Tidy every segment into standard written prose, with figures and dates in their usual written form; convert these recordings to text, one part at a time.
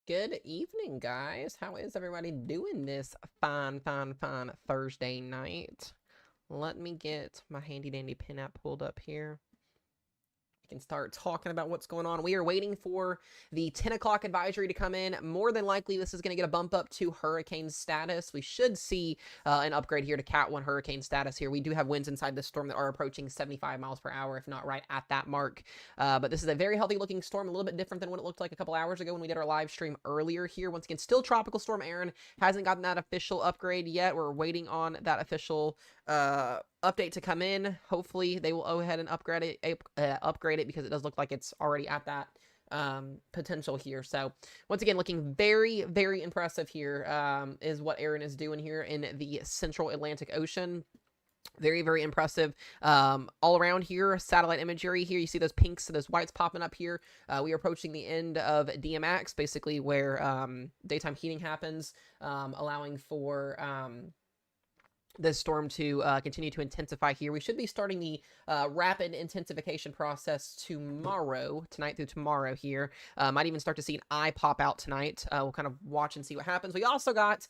Good evening, guys. How is everybody doing this fine Thursday night? Let me get my handy dandy pin app pulled up here. We can start talking about what's going on. We are waiting for the 10 o'clock advisory to come in. More than likely, this is going to get a bump up to hurricane status. We should see an upgrade here to Cat 1 hurricane status here. We do have winds inside this storm that are approaching 75 miles per hour, if not right at that mark. But this is a very healthy looking storm, a little bit different than what it looked like a couple hours ago when we did our live stream earlier here. Once again, still tropical storm Erin. Hasn't gotten that official upgrade yet. We're waiting on that official update to come in. Hopefully they will go ahead and upgrade it because it does look like it's already at that potential here. So once again, looking very impressive here is what Erin is doing here in the central Atlantic Ocean. Very impressive all around here. Satellite imagery here, you see those pinks and those whites popping up here. We are approaching the end of DMX, basically where daytime heating happens, allowing for this storm to continue to intensify here. We should be starting the rapid intensification process tonight through tomorrow here. Might even start to see an eye pop out tonight. We'll kind of watch and see what happens. We also got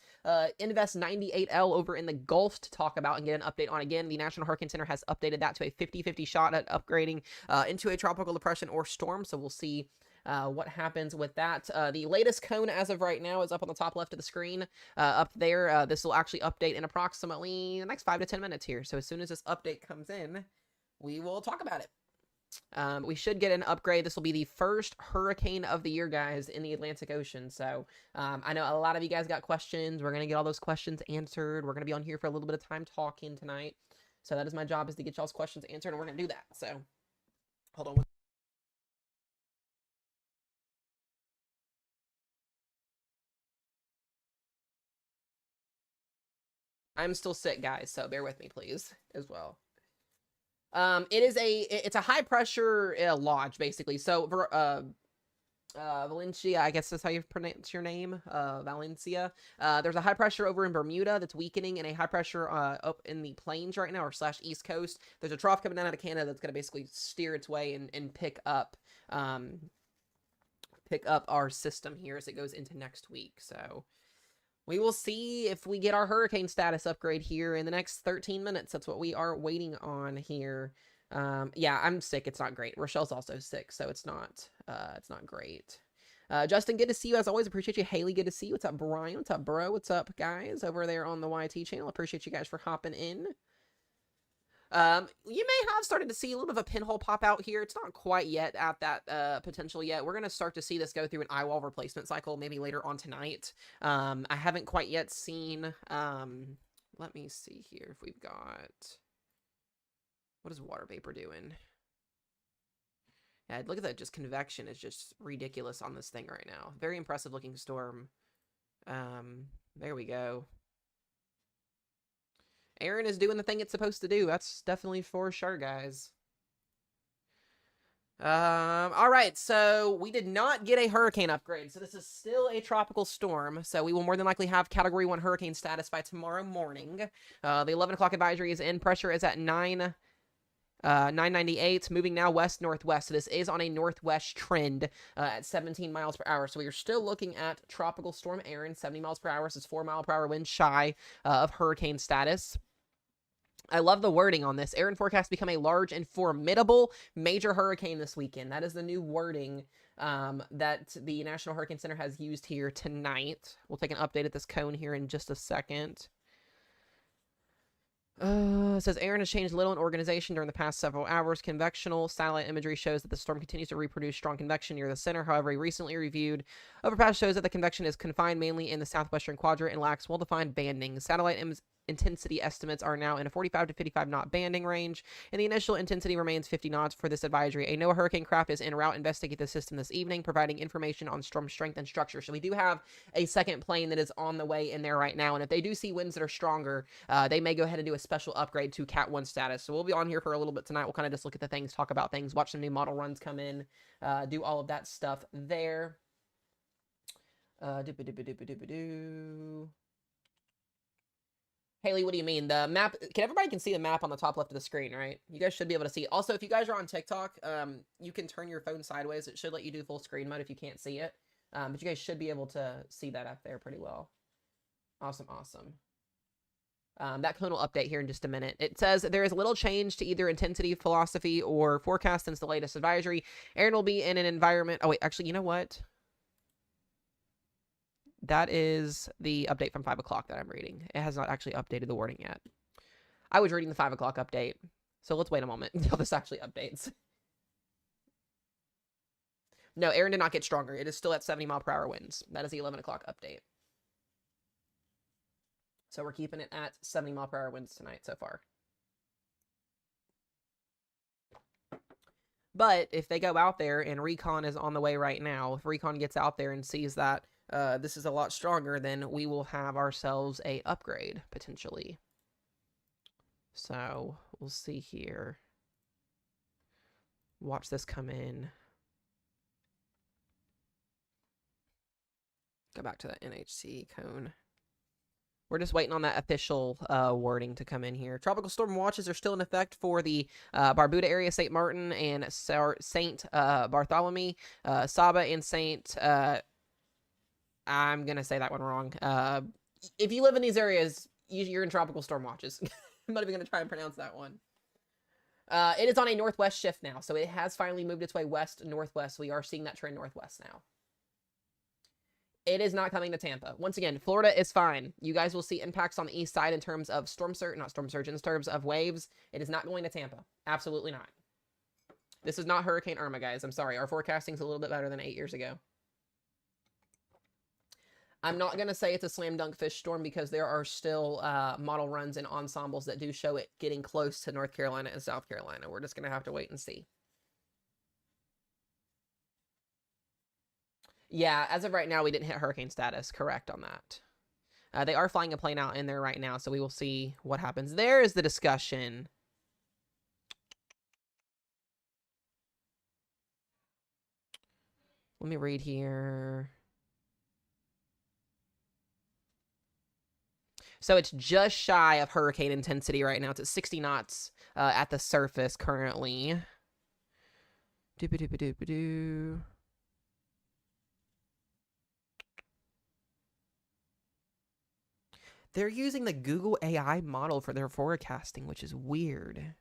Invest 98L over in the Gulf to talk about and get an update on again. The National Hurricane Center has updated that to a 50-50 shot at upgrading into a tropical depression or storm. So we'll see what happens with that. The latest cone as of right now is up on the top left of the screen. Up there, this will actually update in approximately the next 5 to 10 minutes here. So as soon as this update comes in, we will talk about it. We should get an upgrade. This will be the first hurricane of the year, guys, in the Atlantic Ocean. So I know a lot of you guys got questions. We're going to get all those questions answered. We're going to be on here for a little bit of time talking tonight. So that is my job, is to get y'all's questions answered, and we're going to do that. So hold on. I'm still sick, guys, so bear with me, please, as well. It's a high pressure lodge, basically. So, Valencia, I guess that's how you pronounce your name, Valencia. There's a high pressure over in Bermuda that's weakening, and a high pressure up in the plains right now, or / East Coast. There's a trough coming down out of Canada that's going to basically steer its way and pick up our system here as it goes into next week. So we will see if we get our hurricane status upgrade here in the next 13 minutes. That's what we are waiting on here. Yeah, I'm sick. It's not great. Rochelle's also sick, so it's not great. Justin, good to see you as always. Appreciate you. Haley, good to see you. What's up, Brian? What's up, bro? What's up, guys, over there on the YT channel? Appreciate you guys for hopping in. You may have started to see a little bit of a pinhole pop out here. It's not quite yet at that potential yet. We're going to start to see this go through an eyewall replacement cycle maybe later on tonight. I haven't quite yet seen, let me see here if we've got, what is water vapor doing? Yeah, look at that, just convection is just ridiculous on this thing right now. Very impressive looking storm. There we go. Erin is doing the thing it's supposed to do. That's definitely for sure, guys. All right, so we did not get a hurricane upgrade, so this is still a tropical storm, so we will more than likely have Category 1 hurricane status by tomorrow morning. The 11 o'clock advisory is in. Pressure is at 998, moving now west-northwest. So this is on a northwest trend at 17 miles per hour. So we are still looking at Tropical Storm Erin, 70 miles per hour. So it's 4 mile per hour wind shy of hurricane status. I love the wording on this. Erin forecast to become a large and formidable major hurricane this weekend. That is the new wording that the National Hurricane Center has used here tonight. We'll take an update at this cone here in just a second. It says Erin has changed little in organization during the past several hours. Convectional satellite imagery shows that the storm continues to reproduce strong convection near the center. However, a recently reviewed overpass shows that the convection is confined mainly in the southwestern quadrant and lacks well-defined banding. Satellite intensity estimates are now in a 45 to 55 knot banding range, and the initial intensity remains 50 knots for this advisory. A NOAA hurricane craft is en route to investigate the system this evening, providing information on storm strength and structure. So we do have a second plane that is on the way in there right now, and if they do see winds that are stronger, they may go ahead and do a special upgrade to Cat 1 status. So we'll be on here for a little bit tonight. We'll kind of just look at the things, talk about things, watch some new model runs come in, do all of that stuff there. Haley, what do you mean? The map, everybody can see the map on the top left of the screen, right? You guys should be able to see it. Also, if you guys are on TikTok, you can turn your phone sideways. It should let you do full screen mode if you can't see it. But you guys should be able to see that up there pretty well. Awesome, awesome. That cone will update here in just a minute. It says there is little change to either intensity, philosophy, or forecast since the latest advisory. Erin will be in an environment... Oh, wait, actually, you know what? That is the update from 5 o'clock that I'm reading. It has not actually updated the wording yet. I was reading the 5 o'clock update. So let's wait a moment until this actually updates. No, Erin did not get stronger. It is still at 70-mile-per-hour winds. That is the 11 o'clock update. So we're keeping it at 70-mile-per-hour winds tonight so far. But if they go out there and Recon is on the way right now, if Recon gets out there and sees that this is a lot stronger, then we will have ourselves a upgrade, potentially. So we'll see here. Watch this come in. Go back to that NHC cone. We're just waiting on that official wording to come in here. Tropical storm watches are still in effect for the Barbuda area, St. Martin, and St. Bartholomew, Saba, and St. I'm going to say that one wrong. If you live in these areas, you're in tropical storm watches. I'm not even going to try and pronounce that one. It is on a northwest shift now, so it has finally moved its way west-northwest. We are seeing that trend northwest now. It is not coming to Tampa. Once again, Florida is fine. You guys will see impacts on the east side in terms of not storm surge, in terms of waves. It is not going to Tampa. Absolutely not. This is not Hurricane Irma, guys. I'm sorry. Our forecasting is a little bit better than 8 years ago. I'm not going to say it's a slam dunk fish storm because there are still model runs and ensembles that do show it getting close to North Carolina and South Carolina. We're just going to have to wait and see. Yeah, as of right now, we didn't hit hurricane status. Correct on that. They are flying a plane out in there right now, so we will see what happens. There is the discussion. Let me read here. So it's just shy of hurricane intensity right now. It's at 60 knots at the surface currently. Doop-a-doop-a-doop-a-doo. They're using the Google AI model for their forecasting, which is weird. I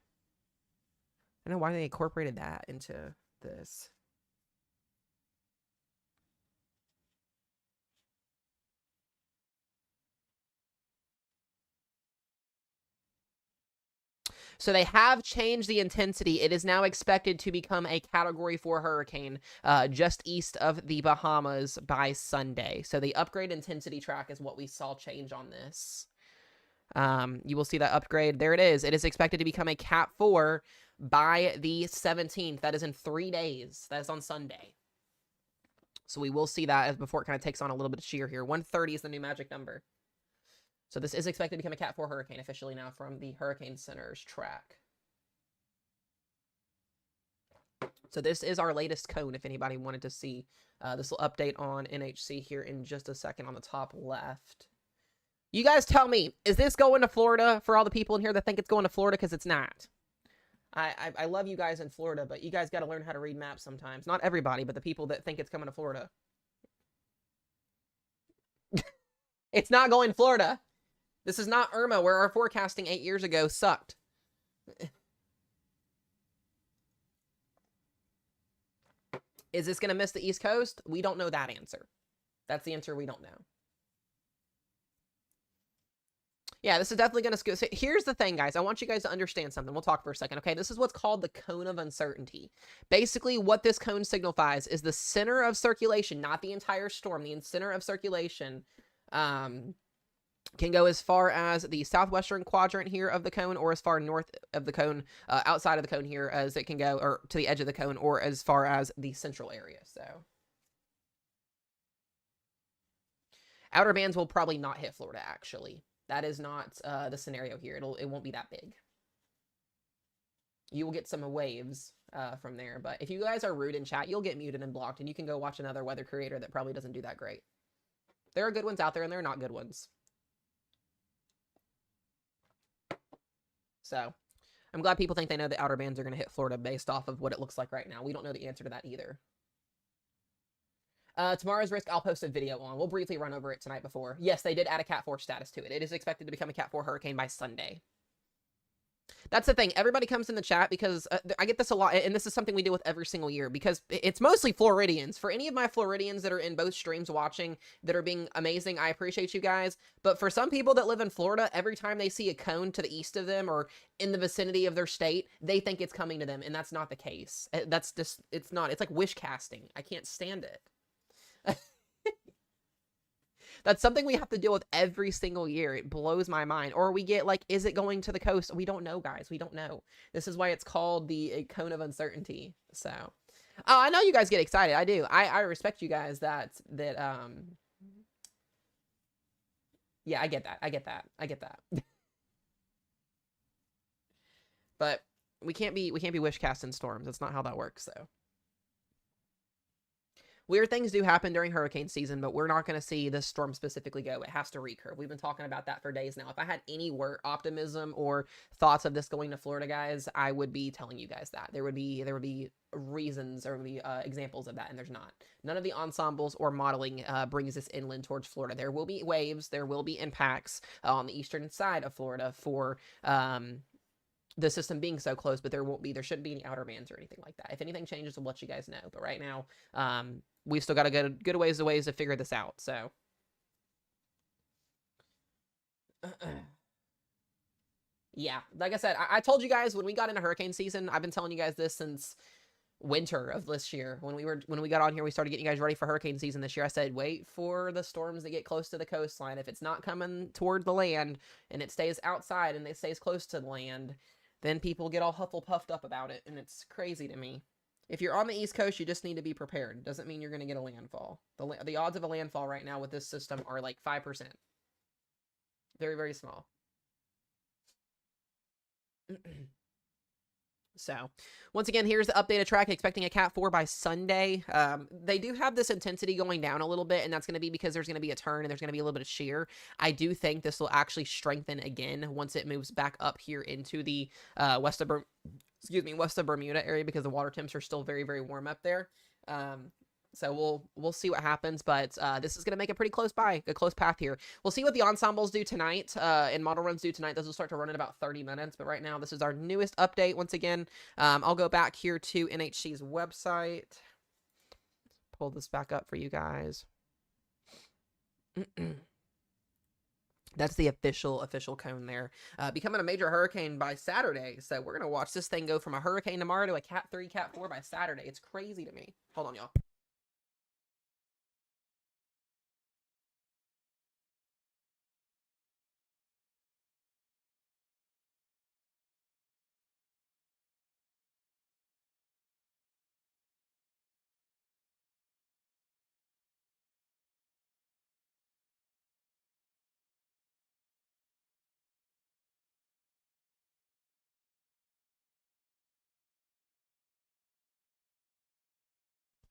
don't know why they incorporated that into this. So they have changed the intensity. It is now expected to become a Category 4 hurricane just east of the Bahamas by Sunday. So the upgrade intensity track is what we saw change on this. You will see that upgrade. There it is. It is expected to become a Cat 4 by the 17th. That is in 3 days. That is on Sunday. So we will see that as before it kind of takes on a little bit of sheer here. 130 is the new magic number. So this is expected to become a Cat 4 hurricane officially now from the Hurricane Center's track. So this is our latest cone if anybody wanted to see. This will update on NHC here in just a second on the top left. You guys tell me, is this going to Florida for all the people in here that think it's going to Florida? Because it's not. I love you guys in Florida, but you guys got to learn how to read maps sometimes. Not everybody, but the people that think it's coming to Florida. It's not going to Florida. This is not Irma, where our forecasting 8 years ago sucked. Is this going to miss the East Coast? We don't know that answer. That's the answer we don't know. Yeah, this is definitely going to... So here's the thing, guys. I want you guys to understand something. We'll talk for a second, okay? This is what's called the cone of uncertainty. Basically, what this cone signifies is the center of circulation, not the entire storm. The center of circulation can go as far as the southwestern quadrant here of the cone, or as far north of the cone, outside of the cone here as it can go, or to the edge of the cone, or as far as the central area. So outer bands will probably not hit Florida, actually. That is not the scenario here. It won't be that big. You will get some waves from there, but if you guys are rude in chat, you'll get muted and blocked, and you can go watch another weather creator that probably doesn't do that great. There are good ones out there, and there are not good ones. So, I'm glad people think they know the outer bands are going to hit Florida based off of what it looks like right now. We don't know the answer to that either. Tomorrow's risk, I'll post a video on. We'll briefly run over it tonight before. Yes, they did add a Cat 4 status to it. It is expected to become a Cat 4 hurricane by Sunday. That's the thing. Everybody comes in the chat because I get this a lot, and this is something we deal with every single year because it's mostly Floridians. For any of my Floridians that are in both streams watching that are being amazing, I appreciate you guys. But for some people that live in Florida, every time they see a cone to the east of them or in the vicinity of their state, they think it's coming to them, and that's not the case. That's just, it's not. It's like wish casting. I can't stand it. That's something we have to deal with every single year. It blows my mind. Or we get like, is it going to the coast? We don't know, guys. We don't know. This is why it's called the cone of uncertainty. So, oh, I know you guys get excited. I do. I respect you guys yeah, I get that. I get that. I get that. But we can't be wish casting storms. That's not how that works, though. Weird things do happen during hurricane season, but we're not going to see this storm specifically go. It has to recurve. We've been talking about that for days now. If I had any optimism or thoughts of this going to Florida, guys, I would be telling you guys that. There would be reasons or examples of that, and there's not. None of the ensembles or modeling brings this inland towards Florida. There will be waves. There will be impacts on the eastern side of Florida for the system being so close, but there shouldn't be any outer bands or anything like that. If anything changes, we'll let you guys know. But right now, we've still got a good ways to figure this out. So, yeah, like I said, I told you guys when we got into hurricane season, I've been telling you guys this since winter of this year. When we got on here, we started getting you guys ready for hurricane season this year. I said, wait for the storms that get close to the coastline. If it's not coming toward the land and it stays outside and it stays close to the land, then people get all puffed up about it, and it's crazy to me. If you're on the East Coast, you just need to be prepared. It doesn't mean you're going to get a landfall. The odds of a landfall right now with this system are like 5%. Very, very small. So, once again, here's the updated track, expecting a Cat 4 by Sunday. They do have this intensity going down a little bit, and that's going to be because there's going to be a turn and there's going to be a little bit of shear. I do think this will actually strengthen again once it moves back up here into the west of Bermuda area because the water temps are still very, very warm up there. So we'll see what happens, but this is going to make a pretty close path here. We'll see what the ensembles do tonight and model runs do tonight. Those will start to run in about 30 minutes, but right now this is our newest update. Once again, I'll go back here to NHC's website. Pull this back up for you guys. That's the official cone there. Becoming a major hurricane by Saturday. So we're going to watch this thing go from a hurricane tomorrow to a Cat 3, Cat 4 by Saturday. It's crazy to me. Hold on, y'all.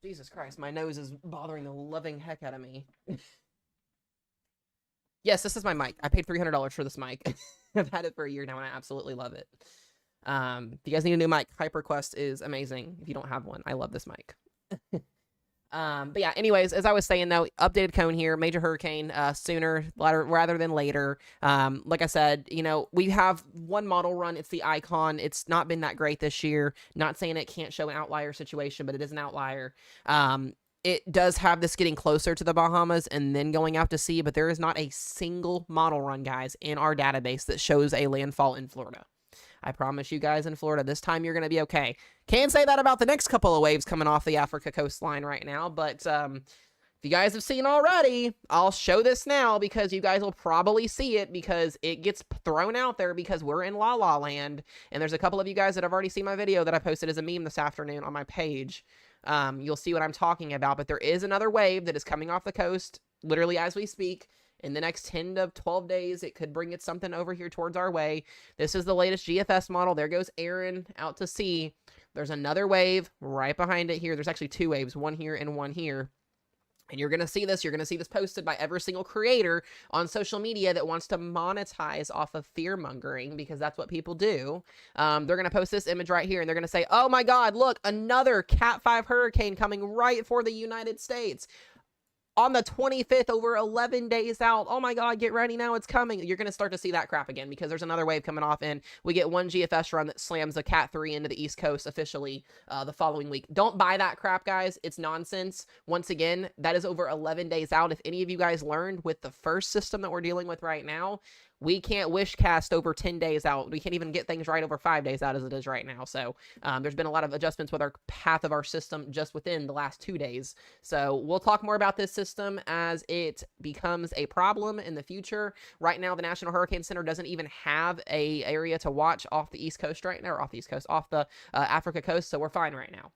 Jesus Christ, my nose is bothering the living heck out of me. Yes, this is my mic. I paid $300 for this mic. I've had it for a year now, and I absolutely love it. If you guys need a new mic, HyperQuest is amazing. If you don't have one, I love this mic. But yeah, anyways, as I was saying though, updated cone here, major hurricane, sooner rather than later. Like I said, you know, we have one model run. It's the Icon. It's not been that great this year. Not saying it can't show an outlier situation, but it is an outlier. It does have this getting closer to the Bahamas and then going out to sea, but there is not a single model run, guys, in our database that shows a landfall in Florida. I promise you guys in Florida, this time you're going to be okay. Can't say that about the next couple of waves coming off the Africa coastline right now, but if you guys have seen already, I'll show this now because you guys will probably see it because it gets thrown out there because we're in La La Land, and there's a couple of you guys that have already seen my video that I posted as a meme this afternoon on my page. You'll see what I'm talking about, but there is another wave that is coming off the coast, literally as we speak. In the next 10 to 12 days, it could bring it something over here towards our way. This is the latest GFS model. There goes Erin out to sea. There's another wave right behind it here. There's actually two waves, one here and one here. And you're going to see this. You're going to see this posted by every single creator on social media that wants to monetize off of fear-mongering because that's what people do. They're going to post this image right here, and they're going to say, oh my God, look, another Cat 5 hurricane coming right for the United States. on the 25th, over 11 days out. Oh my God, get ready now, it's coming. You're going to start to see that crap again because there's another wave coming off, and we get one GFS run that slams the Cat 3 into the East Coast officially the following week. Don't buy that crap, guys. It's nonsense. Once again, that is over 11 days out. If any of you guys learned with the first system that we're dealing with right now, we can't wish cast over 10 days out. We can't even get things right over 5 days out as it is right now. So there's been a lot of adjustments with our path of our system just within the last 2 days. So we'll talk more about this system as it becomes a problem in the future. Right now, the National Hurricane Center doesn't even have a area to watch off the East Coast right now, or off the East Coast, off the Africa coast. So we're fine right now.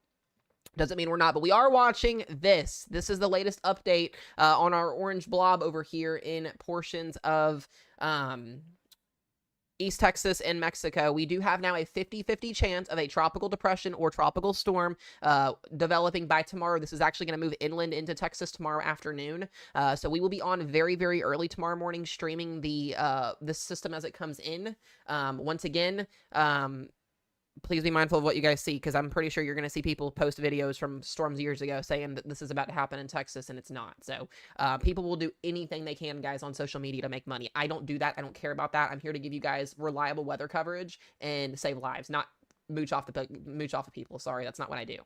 Doesn't mean we're not, but we are watching this. This is the latest update on our orange blob over here in portions of East Texas and Mexico. We do have now a 50-50 chance of a tropical depression or tropical storm developing by tomorrow. This is actually going to move inland into Texas tomorrow afternoon. So we will be on very, very early tomorrow morning streaming this system as it comes in. Once again, please be mindful of what you guys see, because I'm pretty sure you're going to see people post videos from storms years ago saying that this is about to happen in Texas, and it's not. So people will do anything they can, guys, on social media to make money. I don't do that. I don't care about that. I'm here to give you guys reliable weather coverage and save lives, not mooch off of people. Sorry, that's not what I do.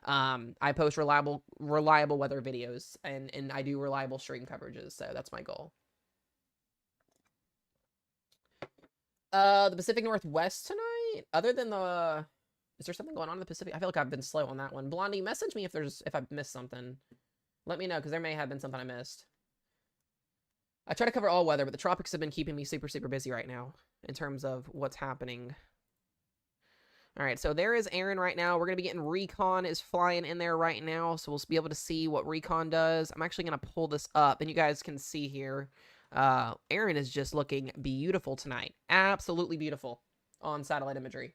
I post reliable weather videos, and I do reliable stream coverages, so that's my goal. The Pacific Northwest tonight, other than is there something going on in the Pacific? I feel like I've been slow on that one. Blondie, message me if I've missed something. Let me know, because there may have been something I missed. I try to cover all weather, but the tropics have been keeping me super, super busy right now in terms of what's happening. All right, so there is Erin right now. We're going to be getting Recon is flying in there right now, so we'll be able to see what Recon does. I'm actually going to pull this up, and you guys can see here. Erin is just looking beautiful tonight. Absolutely beautiful on satellite imagery.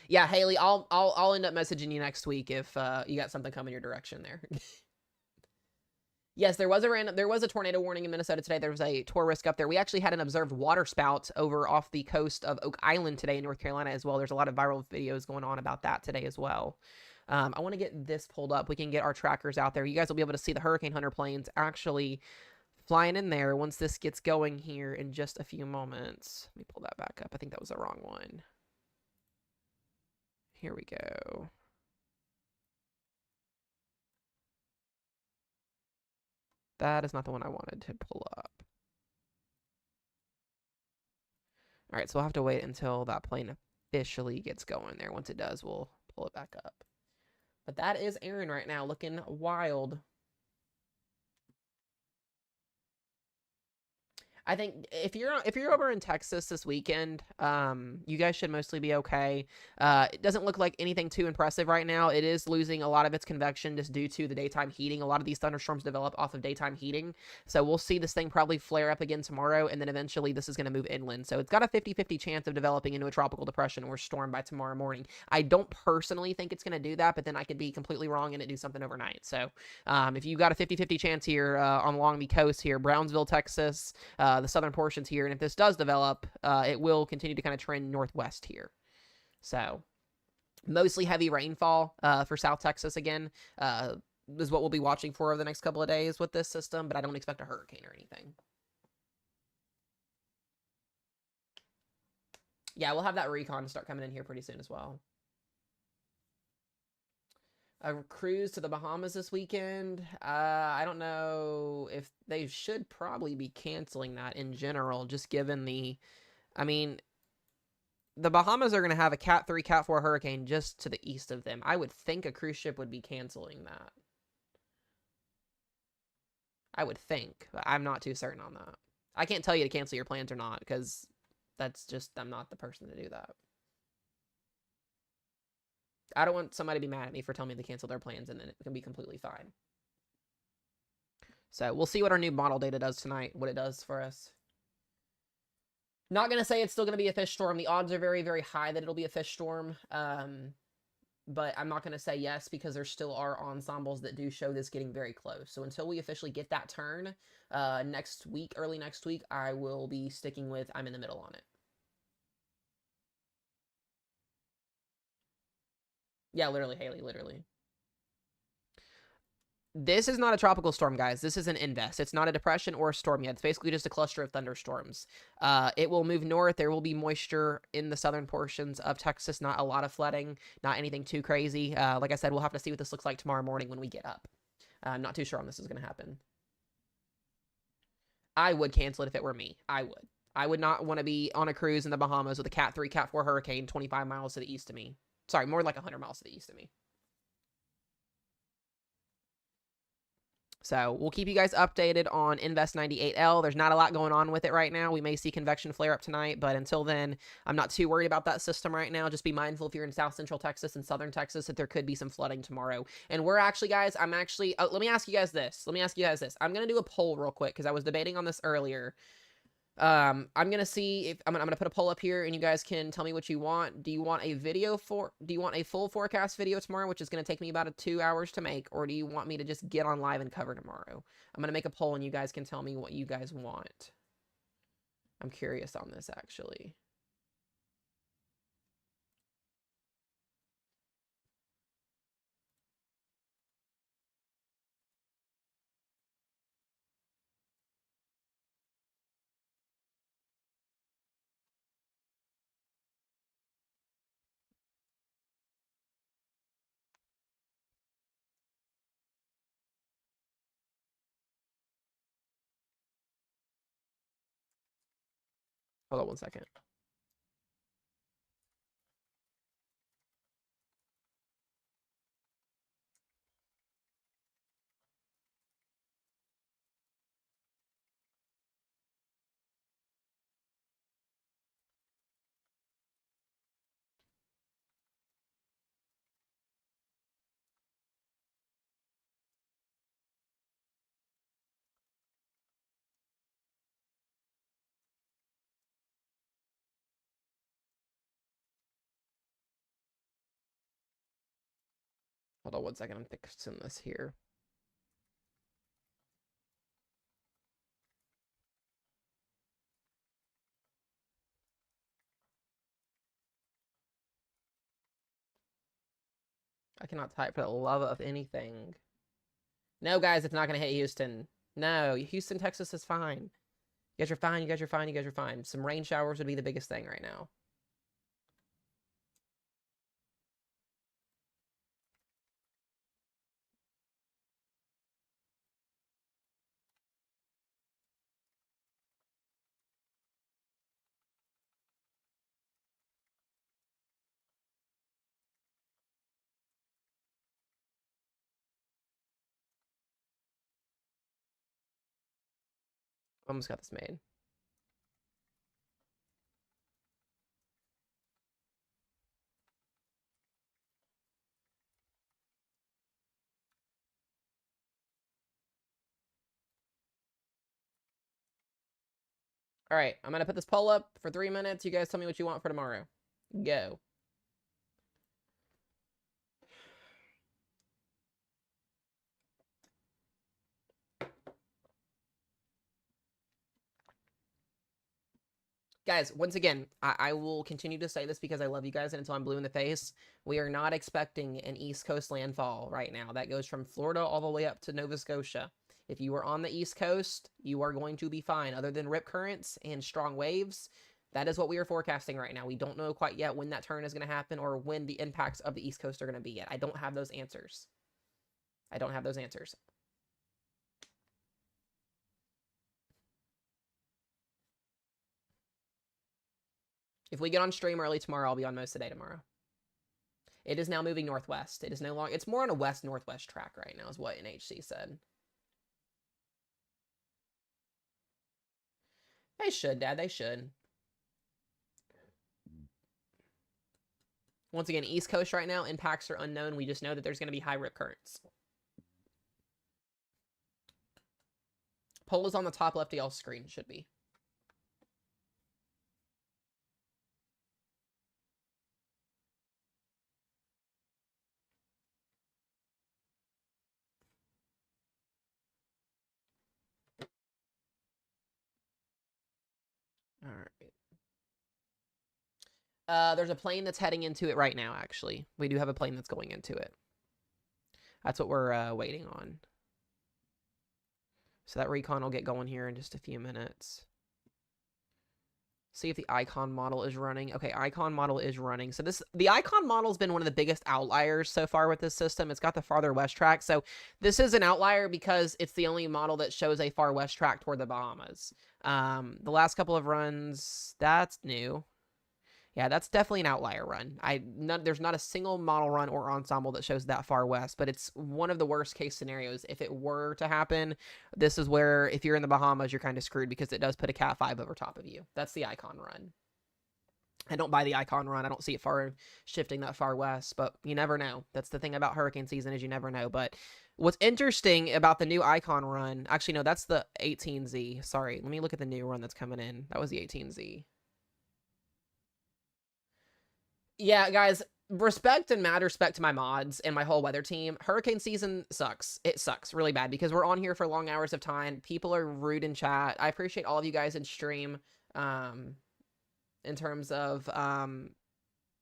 Yeah, Haley, I'll end up messaging you next week if you got something coming your direction there. Yes, there was a tornado warning in Minnesota today. There was a tour risk up there. We actually had an observed water spout over off the coast of Oak Island today in North Carolina as well. There's a lot of viral videos going on about that today as well. I want to get this pulled up. We can get our trackers out there. You guys will be able to see the Hurricane Hunter planes actually flying in there once this gets going here in just a few moments. Let me pull that back up. I think that was the wrong one. Here we go. That is not the one I wanted to pull up. All right, so we'll have to wait until that plane officially gets going there. Once it does, we'll pull it back up. But that is Erin right now, looking wild. I think if you're over in Texas this weekend, you guys should mostly be okay. It doesn't look like anything too impressive right now. It is losing a lot of its convection just due to the daytime heating. A lot of these thunderstorms develop off of daytime heating. So we'll see this thing probably flare up again tomorrow, and then eventually this is going to move inland. So it's got a 50-50 chance of developing into a tropical depression or storm by tomorrow morning. I don't personally think it's going to do that, but then I could be completely wrong and it do something overnight. So if you got a 50-50 chance here along the coast here, Brownsville, Texas, the southern portions here, and if this does develop, it will continue to kind of trend northwest here. So mostly heavy rainfall for South Texas again is what we'll be watching for over the next couple of days with this system, but I don't expect a hurricane or anything. Yeah, we'll have that recon start coming in here pretty soon as well. A cruise to the Bahamas this weekend. I don't know if they should probably be canceling that in general, just given I mean, the Bahamas are going to have a Cat 3, Cat 4 hurricane just to the east of them. I would think a cruise ship would be canceling that. I would think, but I'm not too certain on that. I can't tell you to cancel your plans or not, because that's just, I'm not the person to do that. I don't want somebody to be mad at me for telling me to cancel their plans, and then it can be completely fine. So we'll see what our new model data does tonight, what it does for us. Not going to say it's still going to be a fish storm. The odds are very, very high that it'll be a fish storm. But I'm not going to say yes, because there still are ensembles that do show this getting very close. So until we officially get that turn next week, early next week, I will be sticking with I'm in the middle on it. Yeah, literally, Haley, literally. This is not a tropical storm, guys. This is an invest. It's not a depression or a storm yet. It's basically just a cluster of thunderstorms. It will move north. There will be moisture in the southern portions of Texas. Not a lot of flooding. Not anything too crazy. Like I said, we'll have to see what this looks like tomorrow morning when we get up. I'm not too sure on this is going to happen. I would cancel it if it were me. I would. I would not want to be on a cruise in the Bahamas with a Cat 3, Cat 4 hurricane 25 miles to the east of me. Sorry, more like 100 miles to the east of me. So we'll keep you guys updated on Invest 98L. There's not a lot going on with it right now. We may see convection flare up tonight, but until then, I'm not too worried about that system right now. Just be mindful if you're in South Central Texas and Southern Texas that there could be some flooding tomorrow. And we're actually, guys, let me ask you guys this. I'm going to do a poll real quick because I was debating on this earlier. I'm gonna see if I'm gonna put a poll up here and you guys can tell me what you want. Do you want a full forecast video tomorrow, which is gonna take me about 2 hours to make, or do you want me to just get on live and cover tomorrow? I'm gonna make a poll and you guys can tell me what you guys want. I'm curious on this actually. Hold on one second. Hold on one second. I'm fixing this here. I cannot type for the love of anything. No, guys, it's not gonna hit Houston. No, Houston, Texas is fine. You guys are fine. You guys are fine. You guys are fine. Some rain showers would be the biggest thing right now. Almost got this made. All right, I'm gonna put this poll up for 3 minutes. You guys tell me what you want for tomorrow. Go. Guys, once again, I will continue to say this because I love you guys and until I'm blue in the face. We are not expecting an East Coast landfall right now. That goes from Florida all the way up to Nova Scotia. If you are on the East Coast, you are going to be fine. Other than rip currents and strong waves, that is what we are forecasting right now. We don't know quite yet when that turn is going to happen or when the impacts of the East Coast are going to be yet. I don't have those answers. I don't have those answers. If we get on stream early tomorrow, I'll be on most of the day tomorrow. It is now moving northwest. It is no longer, it's more on a west-northwest track right now, is what NHC said. They should, Dad. They should. Once again, East Coast right now, impacts are unknown. We just know that there's going to be high rip currents. Poll is on the top left of y'all's screen, should be. All right. There's a plane that's heading into it right now, actually. We do have a plane that's going into it. That's what we're waiting on. So that recon will get going here in just a few minutes. See if the icon model is running. Okay, icon model is running. So the icon model has been one of the biggest outliers so far with this system. It's got the farther west track. So this is an outlier because it's the only model that shows a far west track toward the Bahamas. The last couple of runs, that's new. Yeah, that's definitely an outlier run. There's not a single model run or ensemble that shows that far west, but it's one of the worst case scenarios. If it were to happen, this is where, if you're in the Bahamas, you're kind of screwed because it does put a Cat 5 over top of you. That's the icon run. I don't buy the icon run. I don't see it far shifting that far west, but you never know. That's the thing about hurricane season is you never know. But what's interesting about the new icon run, actually, no, that's the 18Z. Sorry, let me look at the new run that's coming in. That was the 18Z. Yeah, guys, respect and mad respect to my mods and my whole weather team. Hurricane season sucks. It sucks really bad because we're on here for long hours of time. People are rude in chat. I appreciate all of you guys in stream in terms of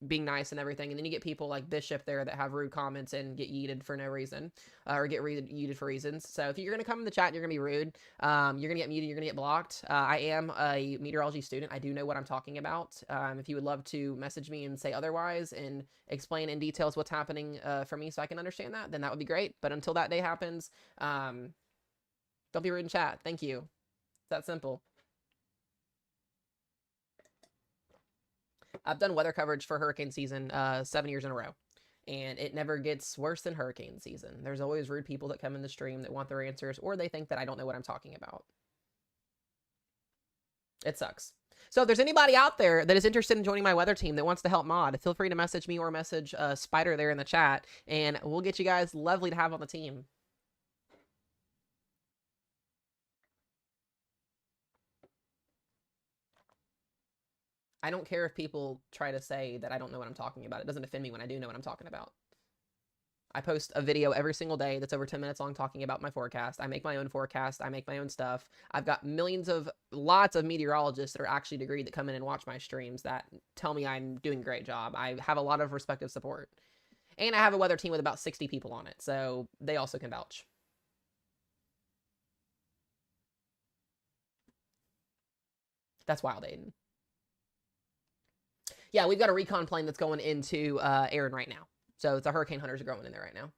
being nice and everything. And then you get people like Bishop there that have rude comments and get yeeted for no reason or get yeeted for reasons. So if you're going to come in the chat and you're going to be rude, you're going to get muted, you're going to get blocked. I am a meteorology student. I do know what I'm talking about. If you would love to message me and say otherwise and explain in details what's happening for me so I can understand that, then that would be great. But until that day happens, don't be rude in chat. Thank you. It's that simple. I've done weather coverage for hurricane season 7 years in a row, and it never gets worse than hurricane season. There's always rude people that come in the stream that want their answers, or they think that I don't know what I'm talking about. It sucks. So if there's anybody out there that is interested in joining my weather team that wants to help mod, feel free to message me or message Spider there in the chat, and we'll get you guys lovely to have on the team. I don't care if people try to say that I don't know what I'm talking about. It doesn't offend me when I do know what I'm talking about. I post a video every single day that's over 10 minutes long talking about my forecast. I make my own forecast. I make my own stuff. I've got lots of meteorologists that are actually degreed that come in and watch my streams that tell me I'm doing a great job. I have a lot of respective support. And I have a weather team with about 60 people on it, so they also can vouch. That's wild, Aiden. Yeah, we've got a recon plane that's going into Erin right now. So the hurricane hunters are going in there right now.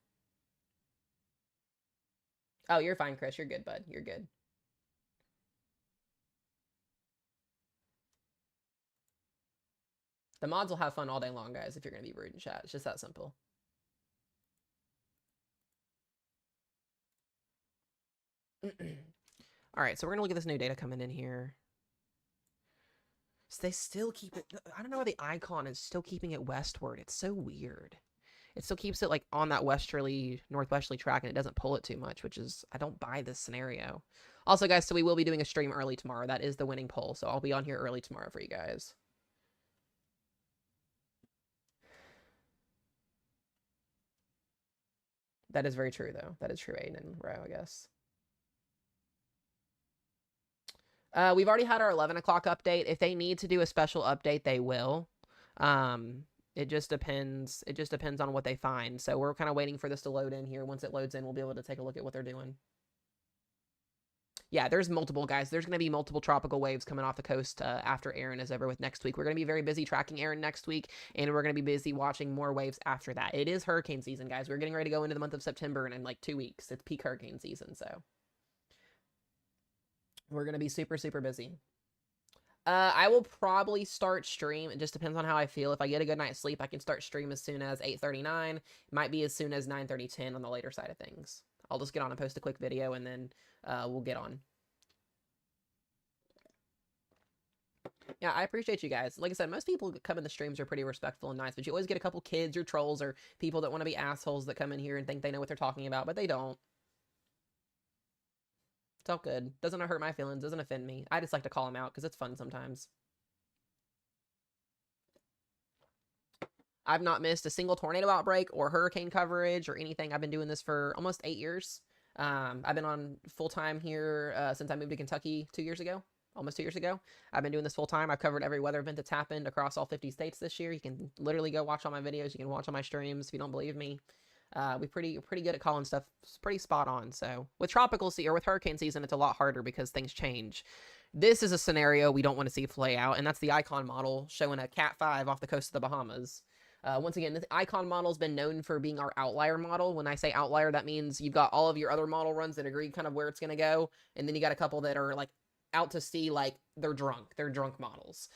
Oh, you're fine, Chris. You're good, bud. You're good. The mods will have fun all day long, guys, if you're going to be rude in chat. It's just that simple. All right, so we're going to look at this new data coming in here. So they still keep it. I don't know why the icon is still keeping it westward. It's so weird. It still keeps it like on that northwesterly track, and it doesn't pull it too much, which is, I don't buy this scenario. Also, guys, so we will be doing a stream early tomorrow. That is the winning poll, so I'll be on here early tomorrow for you guys. That is very true, though. That is true, Aiden and Row, I guess. We've already had our 11 o'clock update. If they need to do a special update, they will. It just depends. It just depends on what they find. So we're kind of waiting for this to load in here. Once it loads in, we'll be able to take a look at what they're doing. Yeah, there's multiple, guys. There's going to be multiple tropical waves coming off the coast after Erin is over with next week. We're going to be very busy tracking Erin next week, and we're going to be busy watching more waves after that. It is hurricane season, guys. We're getting ready to go into the month of September, and in like 2 weeks, it's peak hurricane season, so we're going to be super, super busy. I will probably start stream. It just depends on how I feel. If I get a good night's sleep, I can start stream as soon as 8:39. Might be as soon as 9:30, 10 on the later side of things. I'll just get on and post a quick video, and then we'll get on. Yeah, I appreciate you guys. Like I said, most people that come in the streams are pretty respectful and nice, but you always get a couple kids or trolls or people that want to be assholes that come in here and think they know what they're talking about, but they don't. It's all good. Doesn't hurt my feelings. Doesn't offend me. I just like to call them out because it's fun sometimes. I've not missed a single tornado outbreak or hurricane coverage or anything. I've been doing this for almost 8 years. I've been on full-time here since I moved to Kentucky 2 years ago. almost 2 years ago. I've been doing this full time. I've covered every weather event that's happened across all 50 states this year. You can literally go watch all my videos. You can watch all my streams if you don't believe me. We're pretty good at calling stuff. It's pretty spot on. So with tropical season or with hurricane season, it's a lot harder because things change. This is a scenario we don't want to see play out, and that's the icon model showing a Cat 5 off the coast of the Bahamas. Once again, this icon model's been known for being our outlier model. When I say outlier, that means you've got all of your other model runs that agree kind of where it's going to go, and then you got a couple that are like out to sea, like they're drunk. They're drunk models.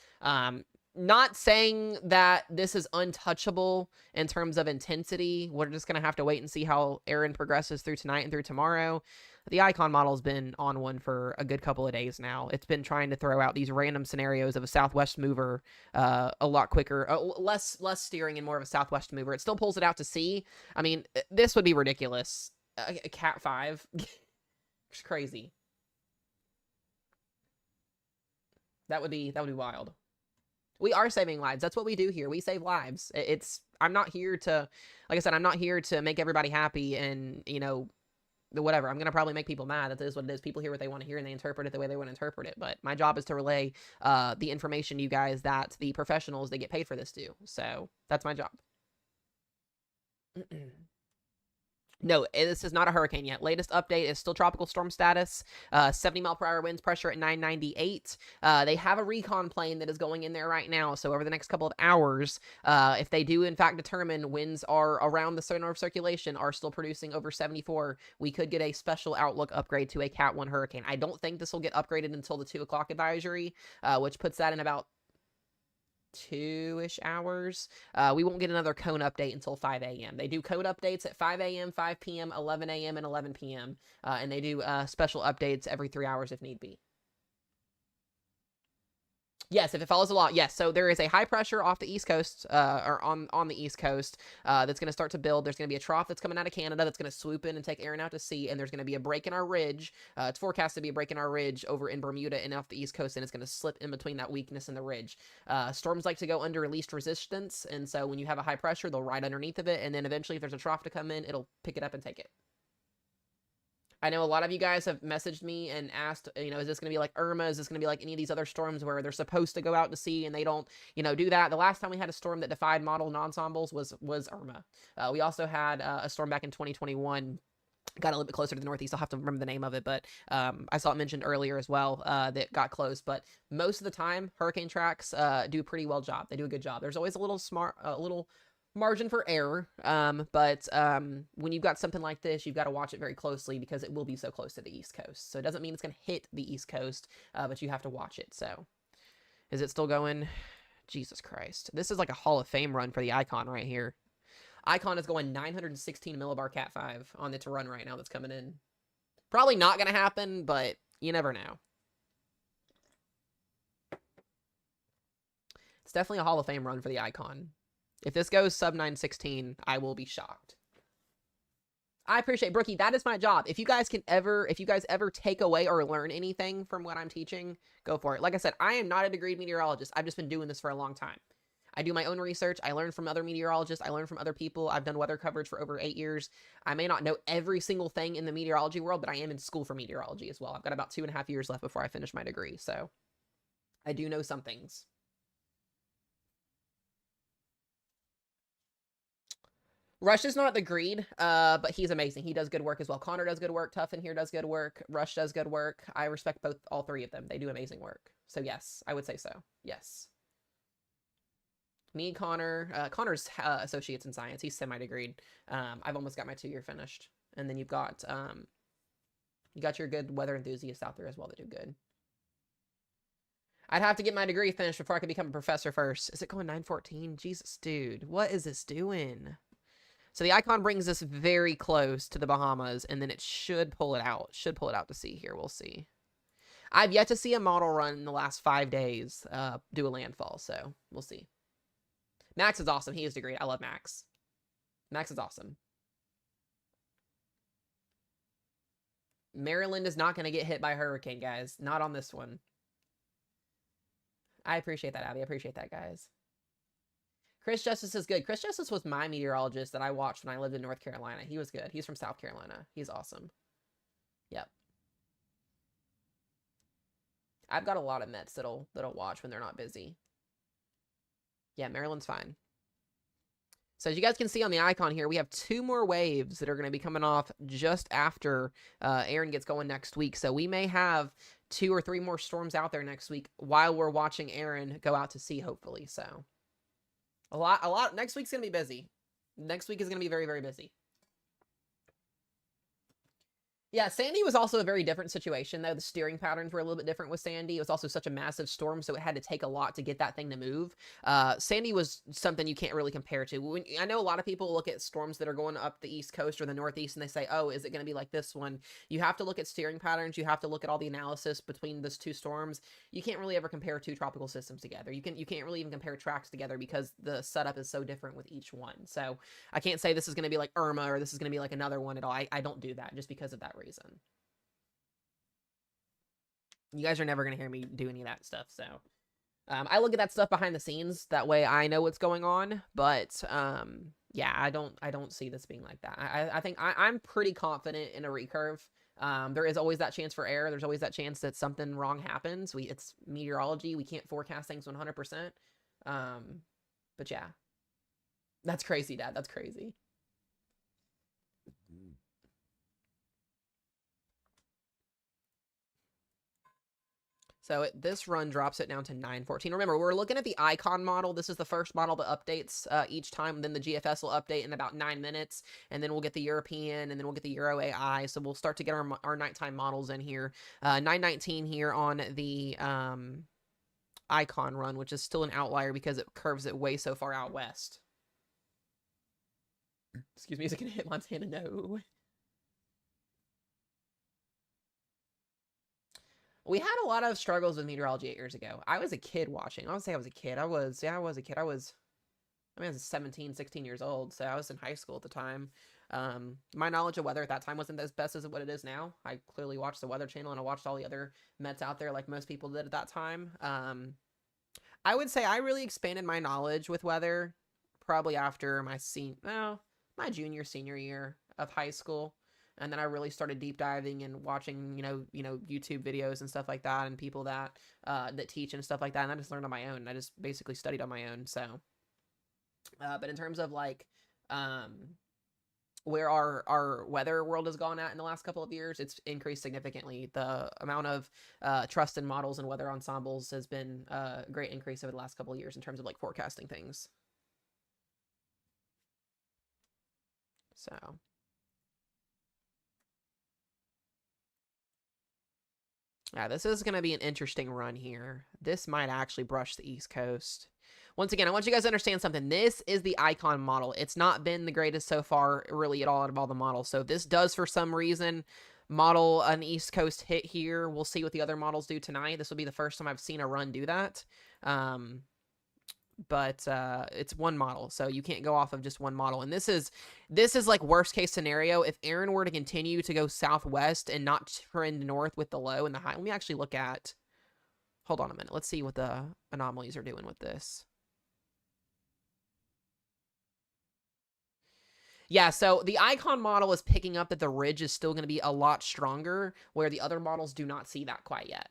Not saying that this is untouchable in terms of intensity. We're just going to have to wait and see how Erin progresses through tonight and through tomorrow. The icon model's been on one for a good couple of days now. It's been trying to throw out these random scenarios of a southwest mover a lot quicker, less steering and more of a southwest mover. It still pulls it out to sea. I mean, this would be ridiculous. A Cat 5. It's crazy. That would be wild. We are saving lives. That's what we do here. We save lives. I'm not here to, like I said, I'm not here to make everybody happy and, you know, whatever. I'm going to probably make people mad. That is what it is. People hear what they want to hear and they interpret it the way they want to interpret it. But my job is to relay the information to you guys that the professionals that get paid for this do. So that's my job. No, this is not a hurricane yet. Latest update is still tropical storm status. 70 mile per hour winds, pressure at 998. They have a recon plane that is going in there right now. So over the next couple of hours, if they do in fact determine winds are around the center of circulation are still producing over 74, we could get a special outlook upgrade to a Cat 1 hurricane. I don't think this will get upgraded until the 2 o'clock advisory, which puts that in about 2-ish hours. We won't get another cone update until 5 a.m. They do code updates at 5 a.m., 5 p.m., 11 a.m., and 11 p.m. And they do special updates every 3 hours if need be. Yes, if it follows the law, yes. So there is a high pressure off the East Coast, or on the East Coast, that's going to start to build. There's going to be a trough that's coming out of Canada that's going to swoop in and take Erin out to sea, and there's going to be a break in our ridge. It's forecast to be a break in our ridge over in Bermuda and off the East Coast, and it's going to slip in between that weakness and the ridge. Storms like to go under least resistance, and so when you have a high pressure, they'll ride underneath of it, and then eventually if there's a trough to come in, it'll pick it up and take it. I know a lot of you guys have messaged me and asked, you know, is this going to be like Irma? Is this going to be like any of these other storms where they're supposed to go out to sea and they don't, you know, do that? The last time we had a storm that defied model ensembles was Irma. We also had a storm back in 2021. Got a little bit closer to the Northeast. I'll have to remember the name of it, but I saw it mentioned earlier as well that got close. But most of the time, hurricane tracks do a pretty well job. They do a good job. There's always a little margin for error, but when you've got something like this, you've got to watch it very closely because it will be so close to the East Coast. So it doesn't mean it's going to hit the East Coast, but you have to watch it. So is it still going? Jesus Christ. This is like a Hall of Fame run for the Icon right here. Icon is going 916 millibar Cat 5 on its run right now that's coming in. Probably not going to happen, but you never know. It's definitely a Hall of Fame run for the Icon. If this goes sub 916, I will be shocked. I appreciate Brookie. That is my job. If you guys ever take away or learn anything from what I'm teaching, go for it. Like I said, I am not a degreed meteorologist. I've just been doing this for a long time. I do my own research. I learn from other meteorologists. I learn from other people. I've done weather coverage for over 8 years. I may not know every single thing in the meteorology world, but I am in school for meteorology as well. I've got about 2.5 years left before I finish my degree, so I do know some things. Rush is not the greed, but he's amazing. He does good work as well. Connor does good work. Tuffin here does good work. Rush does good work. I respect all three of them. They do amazing work. So yes, I would say so. Yes. Me and Connor. Connor's associates in science. He's semi-degreed. I've almost got my 2-year finished. And then you got your good weather enthusiasts out there as well that do good. I'd have to get my degree finished before I could become a professor first. Is it going 914? Jesus, dude. What is this doing? So the Icon brings us very close to the Bahamas, and then it should pull it out. Should pull it out to sea here. We'll see. I've yet to see a model run in the last 5 days do a landfall, so we'll see. Max is awesome. He is great. I love Max. Max is awesome. Maryland is not going to get hit by a hurricane, guys. Not on this one. I appreciate that, Abby. I appreciate that, guys. Chris Justice is good. Chris Justice was my meteorologist that I watched when I lived in North Carolina. He was good. He's from South Carolina. He's awesome. Yep. I've got a lot of Mets that'll watch when they're not busy. Yeah, Maryland's fine. So as you guys can see on the icon here, we have 2 more waves that are going to be coming off just after Erin gets going next week. So we may have 2 or 3 more storms out there next week while we're watching Erin go out to sea, hopefully. So a lot. Next week's going to be busy. Next week is going to be very, very busy. Yeah, Sandy was also a very different situation, though. The steering patterns were a little bit different with Sandy. It was also such a massive storm, so it had to take a lot to get that thing to move. Sandy was something you can't really compare to. I know a lot of people look at storms that are going up the East Coast or the Northeast, and they say, oh, is it going to be like this one? You have to look at steering patterns. You have to look at all the analysis between those 2 storms. You can't really ever compare 2 tropical systems together. You can't really even compare tracks together because the setup is so different with each one. So I can't say this is going to be like Irma or this is going to be like another one at all. I don't do that just because of that reason. You guys are never going to hear me do any of that stuff, so I look at that stuff behind the scenes. That way I know what's going on, but yeah, I don't see this being like that. I think I'm pretty confident in a recurve. There is always that chance for error. There's always that chance that something wrong happens. It's meteorology. We can't forecast things 100%. But yeah, that's crazy, Dad. That's crazy. So this run drops it down to 914. Remember, we're looking at the icon model. This is the first model that updates each time. Then the GFS will update in about 9 minutes. And then we'll get the European, and then we'll get the Euro AI. So we'll start to get our nighttime models in here. 919 here on the icon run, which is still an outlier because it curves it way so far out west. Excuse me, is it going to hit Montana? No. We had a lot of struggles with meteorology 8 years ago. I was a kid watching. I would say I was a kid. I was a kid. I was 17, 16 years old, so I was in high school at the time. My knowledge of weather at that time wasn't as best as what it is now. I clearly watched the Weather Channel, and I watched all the other Mets out there like most people did at that time. I would say I really expanded my knowledge with weather probably after my junior, senior year of high school. And then I really started deep diving and watching, YouTube videos and stuff like that, and people that teach and stuff like that. And I just learned on my own. I just basically studied on my own. So, but in terms of like where our weather world has gone at in the last couple of years, it's increased significantly. The amount of trust in models and weather ensembles has been a great increase over the last couple of years in terms of like forecasting things. So. Yeah, this is going to be an interesting run here. This might actually brush the East Coast. Once again, I want you guys to understand something. This is the icon model. It's not been the greatest so far, really, at all out of all the models. So this does, for some reason, model an East Coast hit here. We'll see what the other models do tonight. This will be the first time I've seen a run do that. But it's one model, so you can't go off of just one model. And this is like worst case scenario. If Erin were to continue to go southwest and not trend north with the low and the high, let me actually look at, hold on a minute. Let's see what the anomalies are doing with this. Yeah, so the icon model is picking up that the ridge is still going to be a lot stronger, where the other models do not see that quite yet.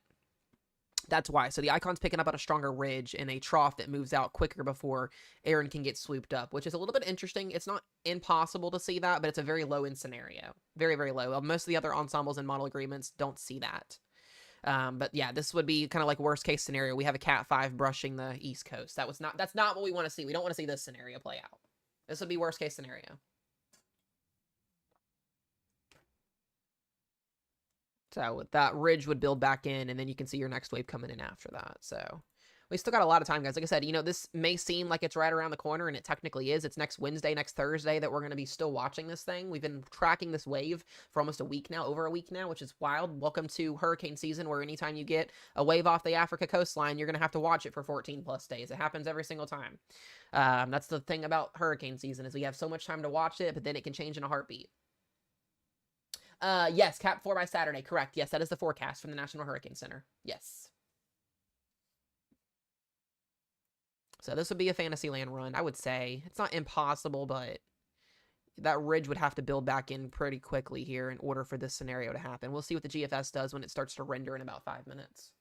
That's why. So the icon's picking up on a stronger ridge and a trough that moves out quicker before Erin can get swooped up, which is a little bit interesting. It's not impossible to see that, but it's a very low-end scenario. Very, very low. Most of the other ensembles and model agreements don't see that. But yeah, this would be kind of like worst-case scenario. We have a Cat 5 brushing the East Coast. That's not what we want to see. We don't want to see this scenario play out. This would be worst-case scenario. So that ridge would build back in, and then you can see your next wave coming in after that. So we still got a lot of time, guys. Like I said, this may seem like it's right around the corner, and it technically is. It's next Wednesday, next Thursday that we're going to be still watching this thing. We've been tracking this wave for almost a week now, over a week now, which is wild. Welcome to hurricane season, where anytime you get a wave off the Africa coastline, you're going to have to watch it for 14 plus days. It happens every single time. That's the thing about hurricane season, is we have so much time to watch it, but then it can change in a heartbeat. Yes, Cap 4 by Saturday, correct. Yes, that is the forecast from the National Hurricane Center. Yes. So this would be a Fantasyland run, I would say. It's not impossible, but that ridge would have to build back in pretty quickly here in order for this scenario to happen. We'll see what the GFS does when it starts to render in about 5 minutes.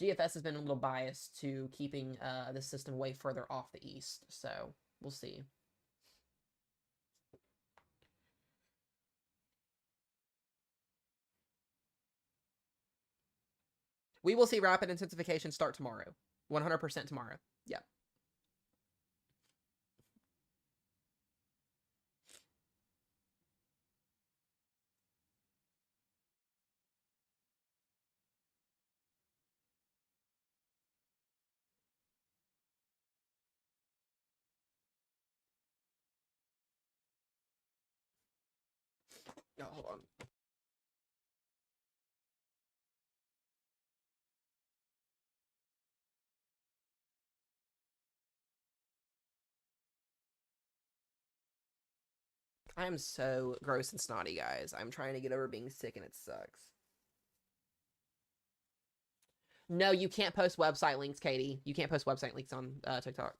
GFS has been a little biased to keeping this system way further off the east, so we'll see. We will see rapid intensification start tomorrow. 100% tomorrow. Yep. Oh, hold on. I am so gross and snotty, guys. I'm trying to get over being sick and it sucks. No, you can't post website links, Katie. You can't post website links on TikTok.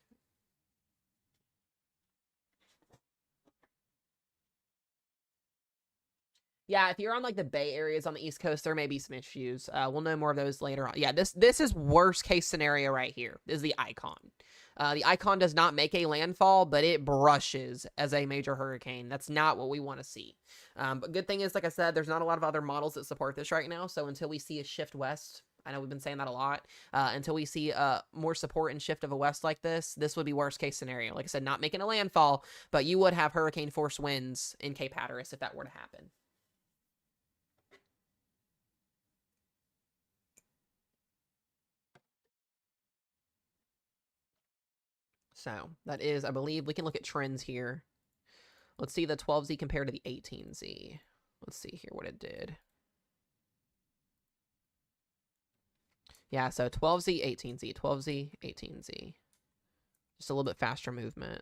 Yeah, if you're on like the Bay areas on the East Coast, there may be some issues. We'll know more of those later on. Yeah, this is worst case scenario right here. This is the icon. The icon does not make a landfall, but it brushes as a major hurricane. That's not what we want to see. But good thing is, like I said, there's not a lot of other models that support this right now. So until we see a shift west, I know we've been saying that a lot. Until we see more support and shift of a west like this would be worst case scenario. Like I said, not making a landfall, but you would have hurricane force winds in Cape Hatteras if that were to happen. So that is, I believe, we can look at trends here. Let's see the 12Z compared to the 18Z. Let's see here what it did. Yeah, so 12Z, 18Z, 12Z, 18Z. Just a little bit faster movement.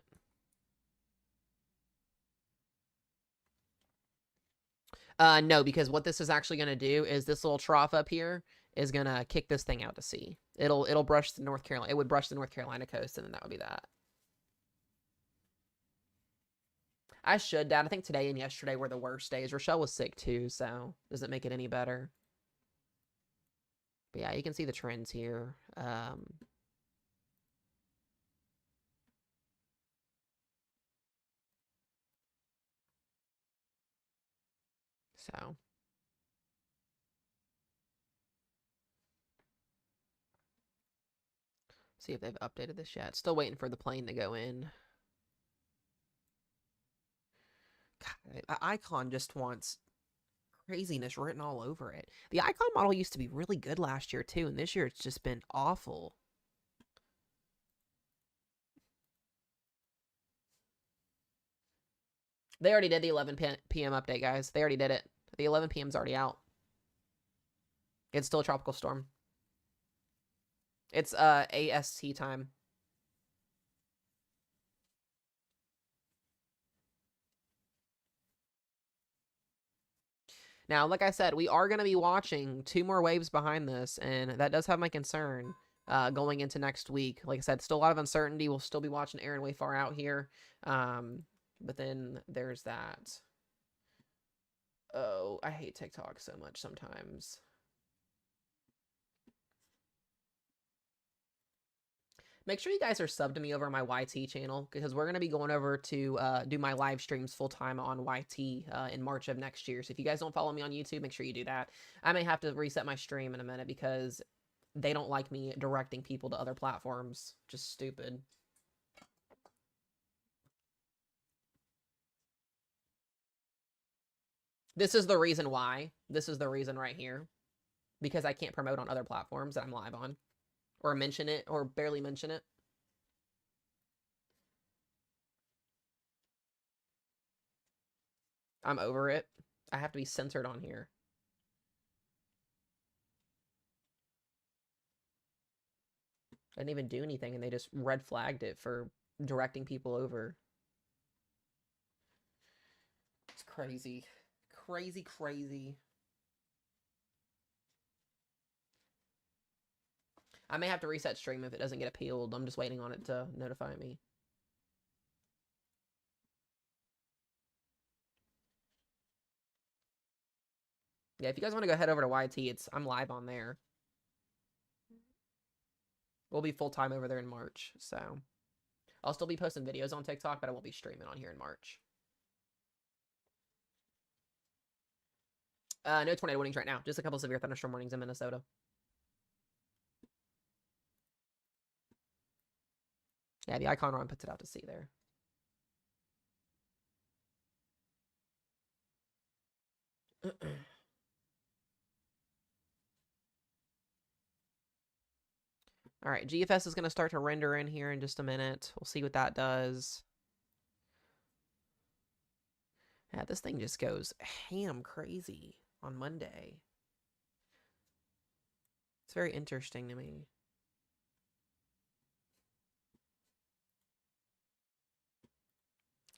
No, because what this is actually going to do is this little trough up here is going to kick this thing out to sea. It'll brush the North Carolina. It would brush the North Carolina coast, and then that would be that. I should, Dad. I think today and yesterday were the worst days. Rochelle was sick too, so doesn't make it any better. But yeah, you can see the trends here. So. See if they've updated this yet. Still waiting for the plane to go in. God, the icon just wants craziness written all over it. The icon model used to be really good last year too, and this year it's just been awful. They already did the 11 p.m. update, guys. They already did it. The 11 p.m.'s already out. It's still a tropical storm. It's AST time. Now, like I said, we are going to be watching 2 more waves behind this, and that does have my concern going into next week. Like I said, still a lot of uncertainty. We'll still be watching Erin way far out here. But then there's that. Oh, I hate TikTok so much sometimes. Make sure you guys are subbed to me over on my YT channel, because we're going to be going over to do my live streams full-time on YT in March of next year. So if you guys don't follow me on YouTube, make sure you do that. I may have to reset my stream in a minute because they don't like me directing people to other platforms. Just stupid. This is the reason why. This is the reason right here. Because I can't promote on other platforms that I'm live on. Or mention it, or barely mention it. I'm over it. I have to be censored on here. I didn't even do anything, and they just red flagged it for directing people over. It's crazy. Crazy, crazy. I may have to reset stream if it doesn't get appealed. I'm just waiting on it to notify me. Yeah, if you guys want to go head over to YT, I'm live on there. We'll be full-time over there in March, so I'll still be posting videos on TikTok, but I won't be streaming on here in March. No tornado warnings right now. Just a couple severe thunderstorm warnings in Minnesota. Yeah, the icon run puts it out to sea there. All right, GFS is going to start to render in here in just a minute. We'll see what that does. Yeah, this thing just goes ham crazy on Monday. It's very interesting to me.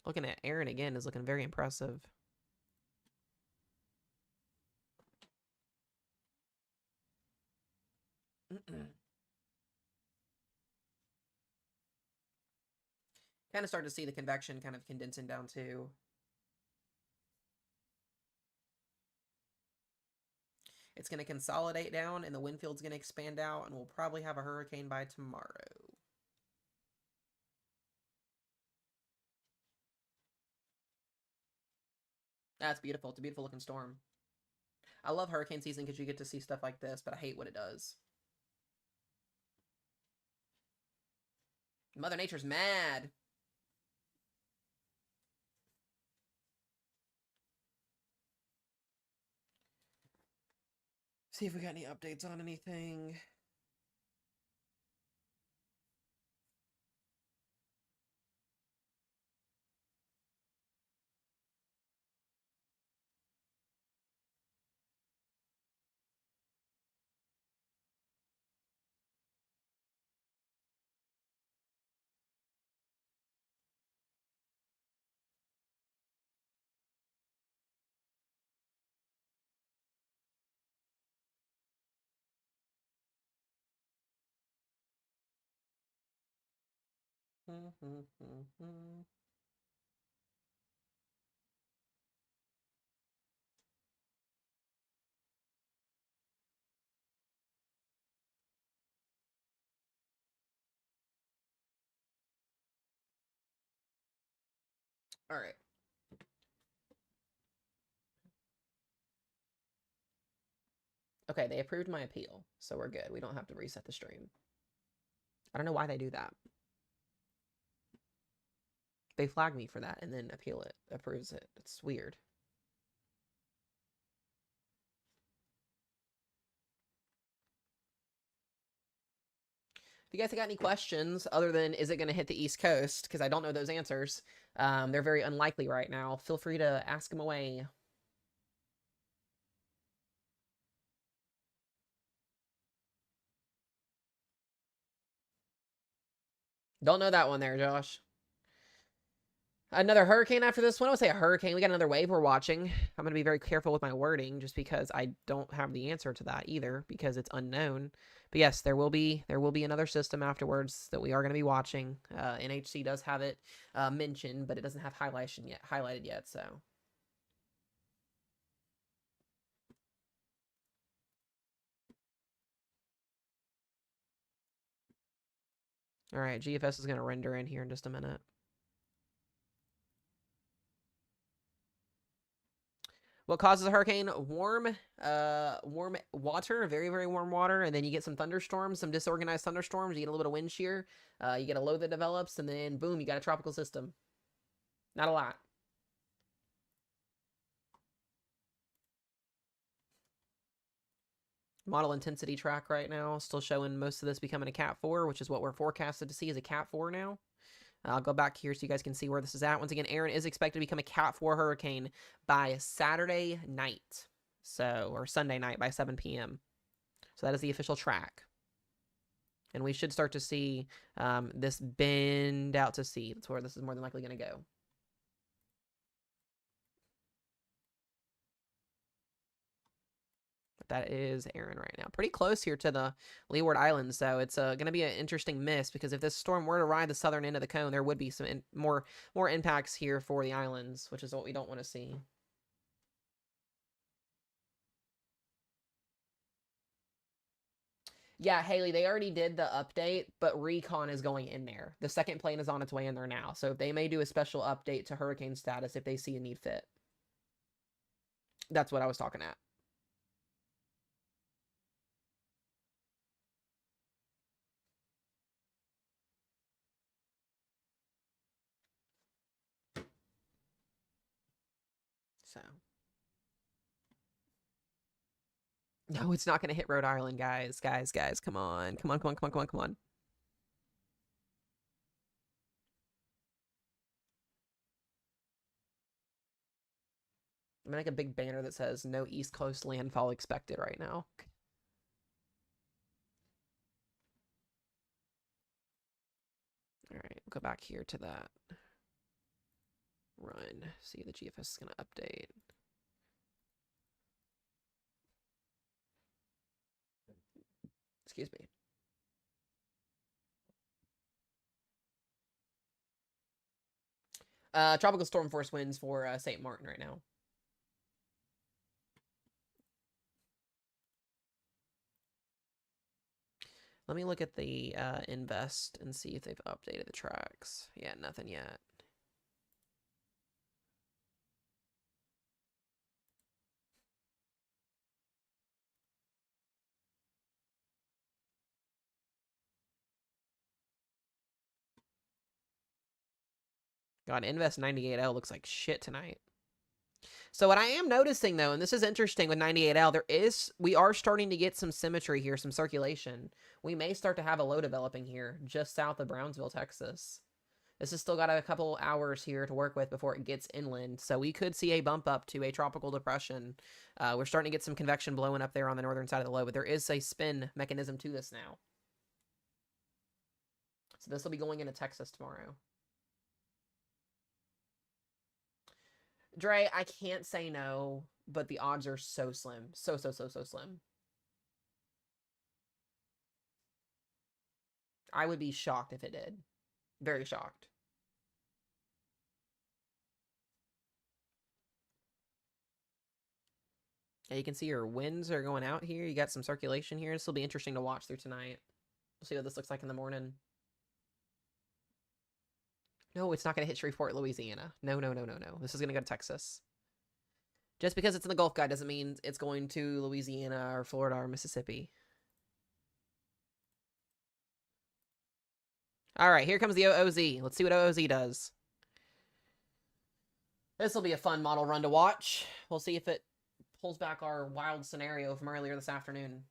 Looking at Erin again is looking very impressive. Kind of start to see the convection kind of condensing down too. It's going to consolidate down and the wind field's going to expand out and we'll probably have a hurricane by tomorrow. That's beautiful. It's a beautiful looking storm. I love hurricane season because you get to see stuff like this, but I hate what it does. Mother Nature's mad. See if we got any updates on anything. All right. Okay, they approved my appeal, so we're good. We don't have to reset the stream. I don't know why they do that. They flag me for that and then approves it. It's weird. If you guys got any questions other than is it going to hit the East Coast, because I don't know those answers, they're very unlikely right now, feel free to ask them away. Don't know that one there, Josh. Another hurricane after this one? I would say a hurricane. We got another wave we're watching. I'm going to be very careful with my wording just because I don't have the answer to that either because it's unknown. But yes, there will be another system afterwards that we are going to be watching. NHC does have it mentioned, but it doesn't have highlighted yet, so. All right, GFS is going to render in here in just a minute. What causes a hurricane? Warm water, very, very warm water, and then you get some thunderstorms, some disorganized thunderstorms. You get a little bit of wind shear. You get a low that develops, and then boom, you got a tropical system. Not a lot. Model intensity track right now, still showing most of this becoming a Cat 4, which is what we're forecasted to see as a Cat 4 now. I'll go back here so you guys can see where this is at. Once again, Erin is expected to become a Cat 4 hurricane by Saturday night. Or Sunday night by 7 p.m. So that is the official track. And we should start to see this bend out to sea. That's where this is more than likely going to go. That is Erin right now. Pretty close here to the Leeward Islands, though. It's going to be an interesting miss because if this storm were to ride the southern end of the cone, there would be some more impacts here for the islands, which is what we don't want to see. Yeah, Haley, they already did the update, but Recon is going in there. The second plane is on its way in there now. So they may do a special update to hurricane status if they see a need fit. That's what I was talking at. So. No, it's not going to hit Rhode Island, guys. Guys, come on. Come on, come on, come on, come on, come on. I'm going to make a big banner that says no East Coast landfall expected right now. All right, we'll go back here to that. Run. See, the GFS is going to update. Excuse me. Tropical storm force winds for St. Martin right now. Let me look at the invest and see if they've updated the tracks. Yeah, nothing yet. God, Invest 98L looks like shit tonight. So what I am noticing though, and this is interesting with 98L, we are starting to get some symmetry here, some circulation. We may start to have a low developing here just south of Brownsville, Texas. This has still got a couple hours here to work with before it gets inland. So we could see a bump up to a tropical depression. We're starting to get some convection blowing up there on the northern side of the low, but there is a spin mechanism to this now. So this will be going into Texas tomorrow. Dre, I can't say no, but the odds are so slim. So slim. I would be shocked if it did. Very shocked. Yeah, you can see your winds are going out here. You got some circulation here. This will be interesting to watch through tonight. We'll see what this looks like in the morning. No, it's not going to hit Shreveport, Louisiana. No. This is going to go to Texas. Just because it's in the Gulf Guide doesn't mean it's going to Louisiana or Florida or Mississippi. All right, here comes the OOZ. Let's see what OOZ does. This will be a fun model run to watch. We'll see if it pulls back our wild scenario from earlier this afternoon.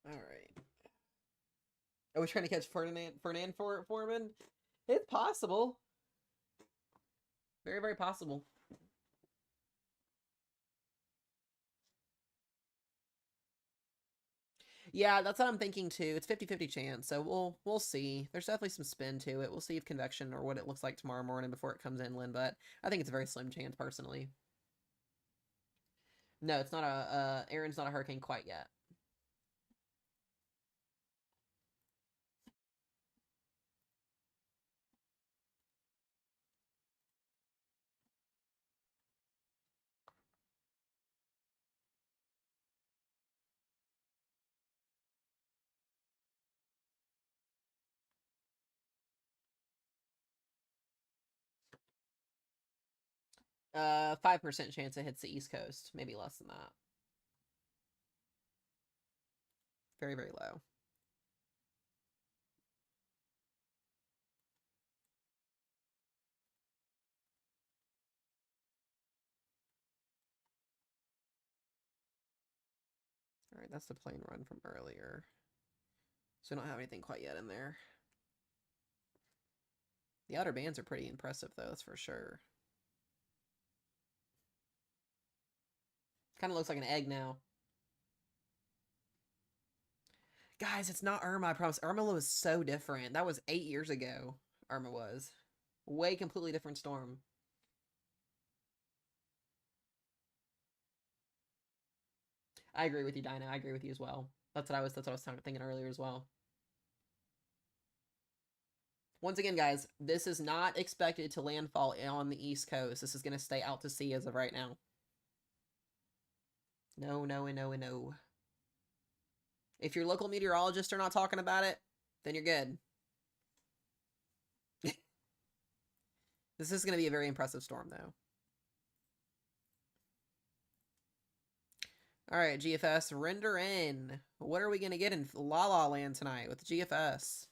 All right. Are we trying to catch Ferdinand Foreman? It's possible. Very, very possible. Yeah, that's what I'm thinking too. It's 50-50 chance, so we'll see. There's definitely some spin to it. We'll see if convection or what it looks like tomorrow morning before it comes inland, but I think it's a very slim chance personally. No, it's not a Erin's not a hurricane quite yet. Uh, 5% chance it hits the East Coast, maybe less than that. Very, very low. Alright, that's the plane run from earlier. So we don't have anything quite yet in there. The outer bands are pretty impressive, though, that's for sure. Kind of looks like an egg now. Guys, it's not Irma, I promise. Irma was so different. That was 8 years ago, Irma was. Way completely different storm. I agree with you, Dinah. I agree with you as well. That's what I was thinking earlier as well. Once again, guys, this is not expected to landfall on the East Coast. This is going to stay out to sea as of right now. No, no, and no, and no. If your local meteorologists are not talking about it, then you're good. This is going to be a very impressive storm, though. All right, GFS, render in. What are we going to get in La La Land tonight with the GFS?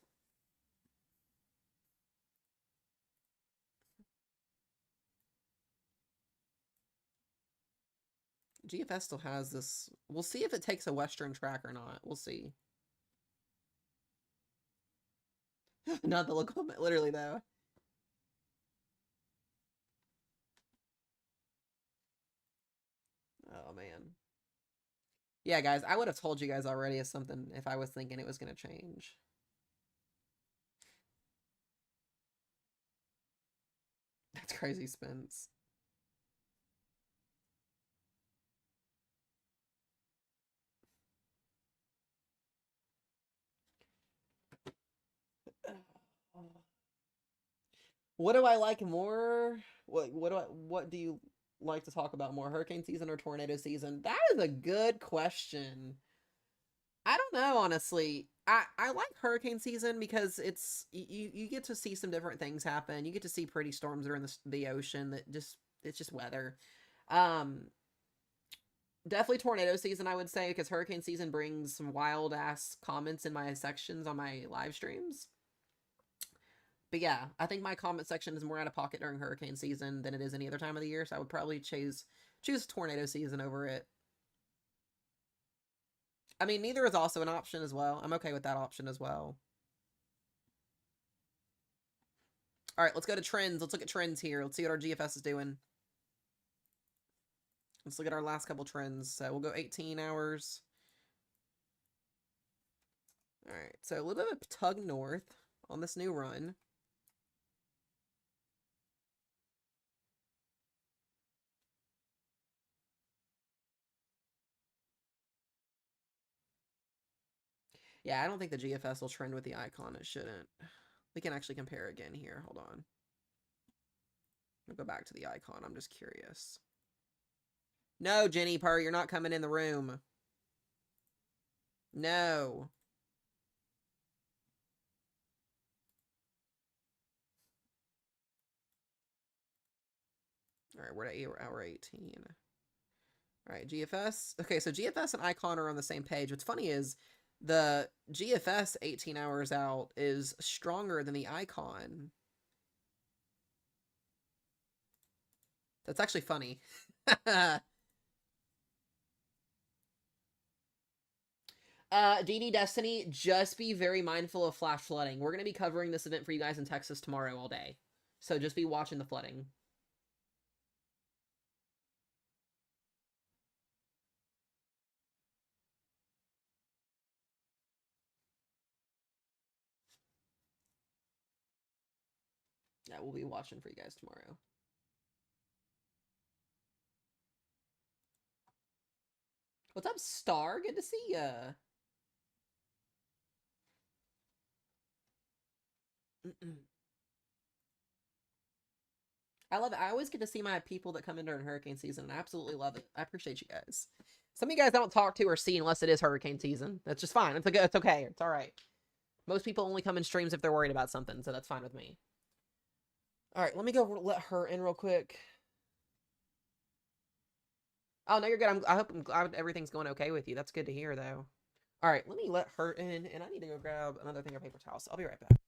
GFS still has this. We'll see if it takes a Western track or not. We'll see. Not the local, literally, though. Oh, man. Yeah, guys, I would have told you guys already as something if I was thinking it was going to change. That's crazy, Spence. What do I like more? What do you like to talk about more? Hurricane season or tornado season? That is a good question. I don't know, honestly. I like hurricane season because you get to see some different things happen. You get to see pretty storms that are in the ocean that it's just weather. Definitely tornado season, I would say, because hurricane season brings some wild ass comments in my sections on my live streams. But yeah, I think my comment section is more out of pocket during hurricane season than it is any other time of the year, so I would probably choose tornado season over it. I mean, neither is also an option as well. I'm okay with that option as well. All right, let's go to trends. Let's look at trends here. Let's see what our GFS is doing. Let's look at our last couple trends. So we'll go 18 hours. All right, so a little bit of tug north on this new run. Yeah, I don't think the GFS will trend with the icon. It shouldn't. We can actually compare again here. Hold on. I'll go back to the icon. I'm just curious. No, Jenny Purr, you're not coming in the room. No. All right, we're at hour 18. All right, GFS. Okay, so GFS and icon are on the same page. What's funny is the GFS 18 hours out is stronger than the icon. That's actually funny. DD Destiny, just be very mindful of flash flooding. We're going to be covering this event for you guys in Texas tomorrow all day. So just be watching the flooding. Yeah, we'll be watching for you guys tomorrow. What's up, Star? Good to see ya. I love it. I always get to see my people that come in during hurricane season, and I absolutely love it. I appreciate you guys. Some of you guys I don't talk to or see unless it is hurricane season. That's just fine. It's okay. It's all right. Most people only come in streams if they're worried about something, so that's fine with me. All right, let me go let her in real quick. Oh, no, you're good. I'm glad everything's going okay with you. That's good to hear, though. All right, let me let her in, and I need to go grab another thing of paper towels. I'll be right back.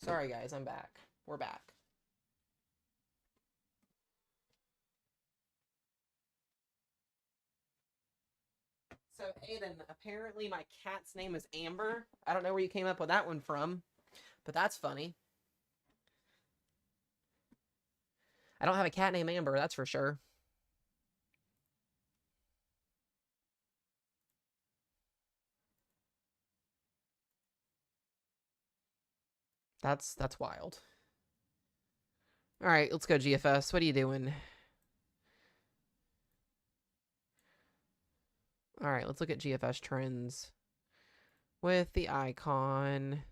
Sorry, guys, I'm back. We're back. So, Aiden, apparently my cat's name is Amber. I don't know where you came up with that one from, but that's funny. I don't have a cat named Amber, that's for sure. That's wild. All right, let's go GFS. What are you doing? All right, let's look at GFS trends with the icon.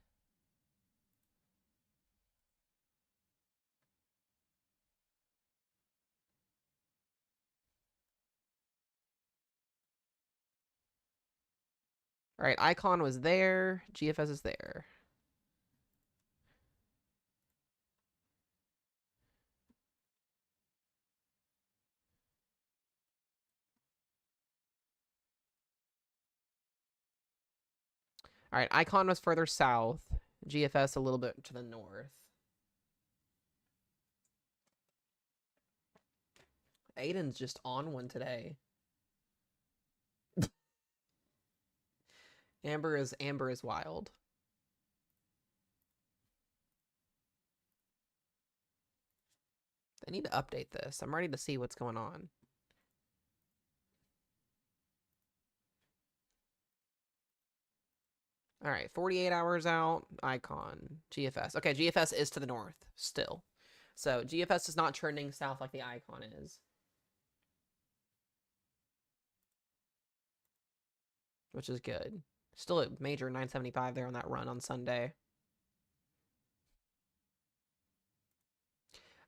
All right, icon was there. GFS is there. All right, icon was further south. GFS a little bit to the north. Aiden's just on one today. Amber is wild. They need to update this. I'm ready to see what's going on. All right, 48 hours out, icon, GFS. Okay, GFS is to the north still. So GFS is not trending south like the icon is. Which is good. Still a major 975 there on that run on Sunday.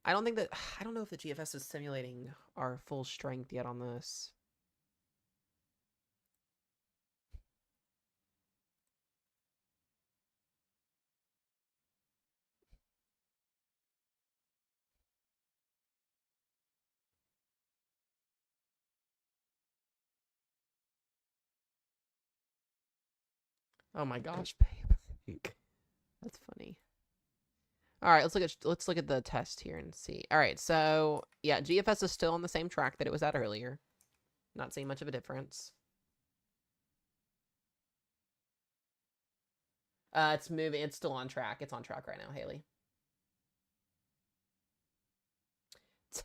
I don't know if the GFS is simulating our full strength yet on this. Oh my gosh, babe. That's funny. All right, let's look at the test here and see. All right, so yeah, GFS is still on the same track that it was at earlier. Not seeing much of a difference. It's moving. It's still on track. It's on track right now, Haley.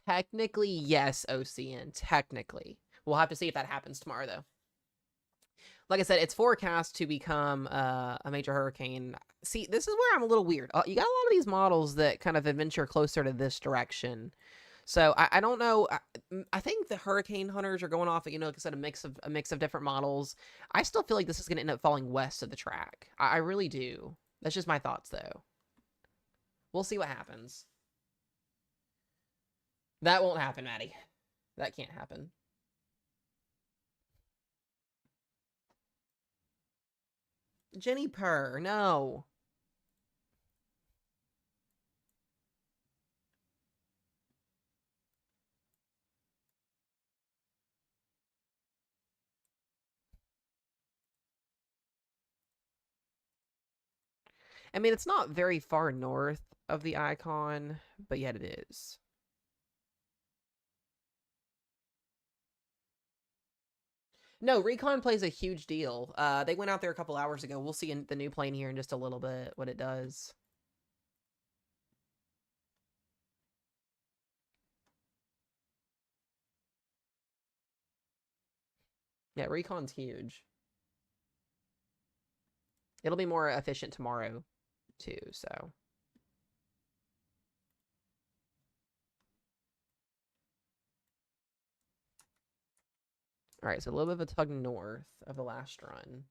Technically, yes, OCN. Technically. We'll have to see if that happens tomorrow, though. Like I said, it's forecast to become a major hurricane. See, this is where I'm a little weird. You got a lot of these models that kind of adventure closer to this direction. So I don't know. I think the hurricane hunters are going off, like I said, a mix of different models. I still feel like this is going to end up falling west of the track. I really do. That's just my thoughts, though. We'll see what happens. That won't happen, Maddie. That can't happen. Jenny Purr, no. I mean, it's not very far north of the icon, but yet it is. No, Recon plays a huge deal. They went out there a couple hours ago. We'll see in the new plane here in just a little bit what it does. Yeah, Recon's huge. It'll be more efficient tomorrow, too, so. All right, so a little bit of a tug north of the last run.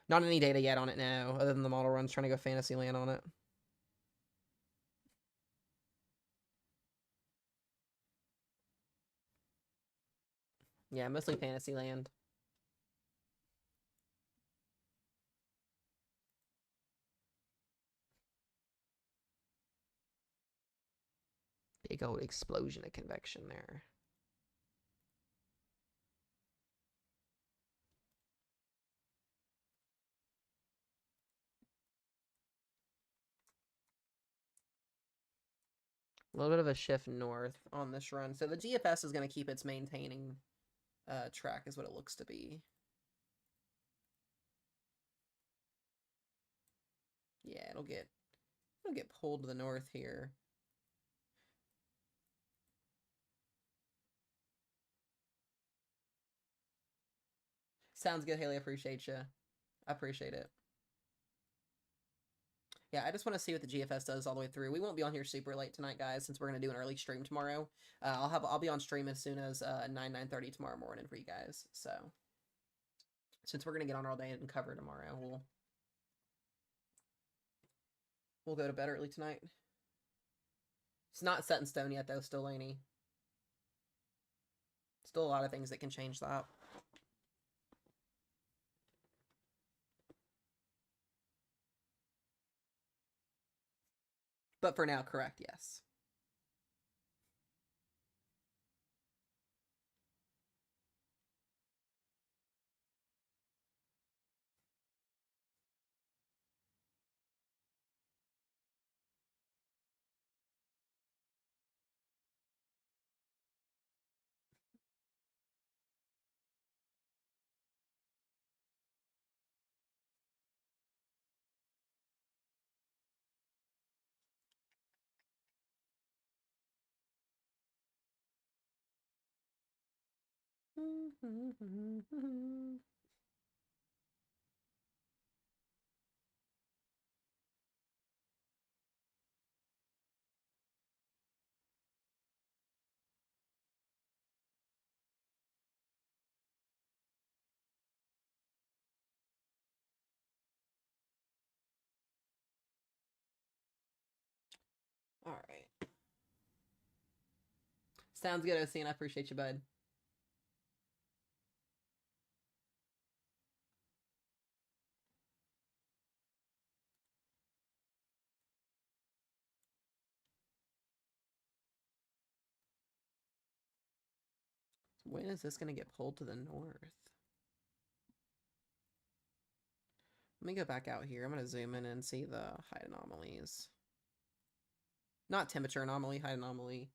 Not any data yet on it now, other than the model runs trying to go Fantasyland on it. Yeah, mostly Fantasyland. Big old explosion of convection there. A little bit of a shift north on this run. So the GFS is going to keep its maintaining track is what it looks to be. Yeah, it'll get pulled to the north here. Sounds good, Haley. I appreciate you. I appreciate it. Yeah, I just want to see what the GFS does all the way through. We won't be on here super late tonight, guys, since we're gonna do an early stream tomorrow. I'll be on stream as soon as 9:30 tomorrow morning for you guys. So since we're gonna get on all day and cover tomorrow, we'll go to bed early tonight. It's not set in stone yet, though. Still, Laney. Still a lot of things that can change that. But for now, correct, yes. All right. Sounds good, OC, and I appreciate you, bud. When is this going to get pulled to the north? Let me go back out here. I'm going to zoom in and see the height anomalies. Not temperature anomaly, height anomaly.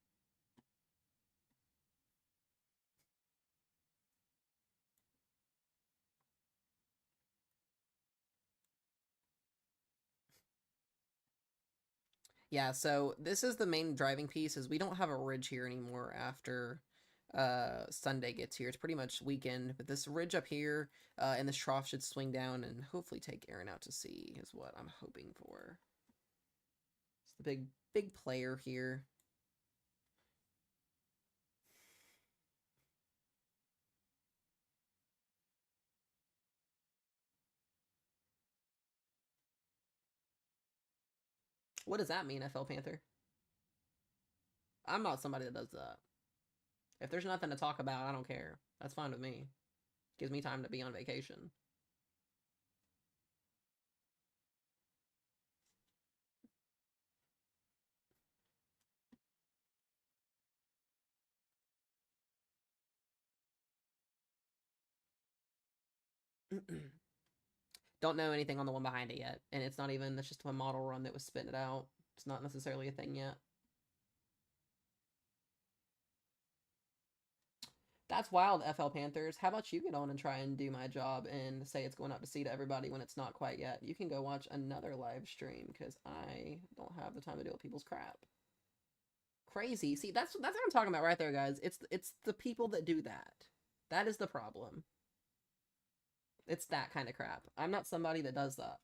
Yeah, so this is the main driving piece is we don't have a ridge here anymore after Sunday gets here. It's pretty much weekend, but this ridge up here and this trough should swing down and hopefully take Erin out to sea is what I'm hoping for. It's the big player here. What does that mean, FL Panther? I'm not somebody that does that. If there's nothing to talk about, I don't care. That's fine with me. Gives me time to be on vacation. Don't know anything on the one behind it yet. And it's not even, that's just one model run that was spitting it out. It's not necessarily a thing yet. That's wild, FL Panthers. How about you get on and try and do my job and say it's going out to sea to everybody when it's not quite yet? You can go watch another live stream because I don't have the time to deal with people's crap. Crazy. See, that's what I'm talking about right there, guys. It's the people that do that. That is the problem. It's that kind of crap. I'm not somebody that does that.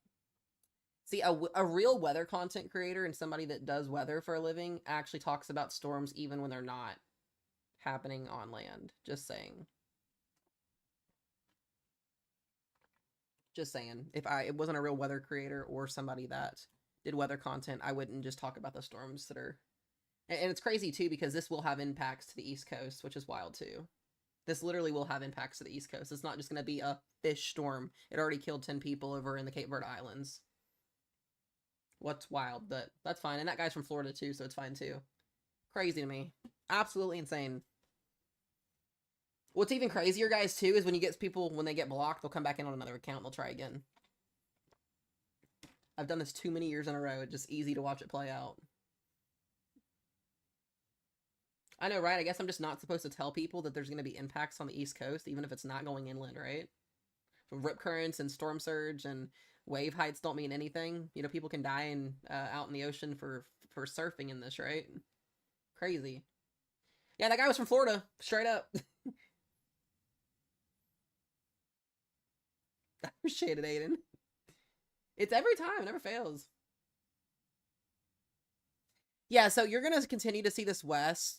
See, a real weather content creator and somebody that does weather for a living actually talks about storms even when they're not happening on land. Just saying. Just saying. If it wasn't a real weather creator or somebody that did weather content, I wouldn't just talk about the storms that are... And it's crazy, too, because this will have impacts to the East Coast, which is wild, too. This literally will have impacts to the East Coast. It's not just going to be a fish storm. It already killed 10 people over in the Cape Verde Islands. What's wild, but that's fine. And that guy's from Florida, too, so it's fine, too. Crazy to me. Absolutely insane. What's even crazier, guys, too, is when you get people, when they get blocked, they'll come back in on another account and they'll try again. I've done this too many years in a row. It's just easy to watch it play out. I know, right? I guess I'm just not supposed to tell people that there's going to be impacts on the East Coast, even if it's not going inland, right? Rip currents and storm surge and wave heights don't mean anything. You know, people can die out in the ocean for surfing in this, right? Crazy. Yeah, that guy was from Florida, straight up. I appreciate it, Aiden. It's every time, it never fails. Yeah, so you're going to continue to see this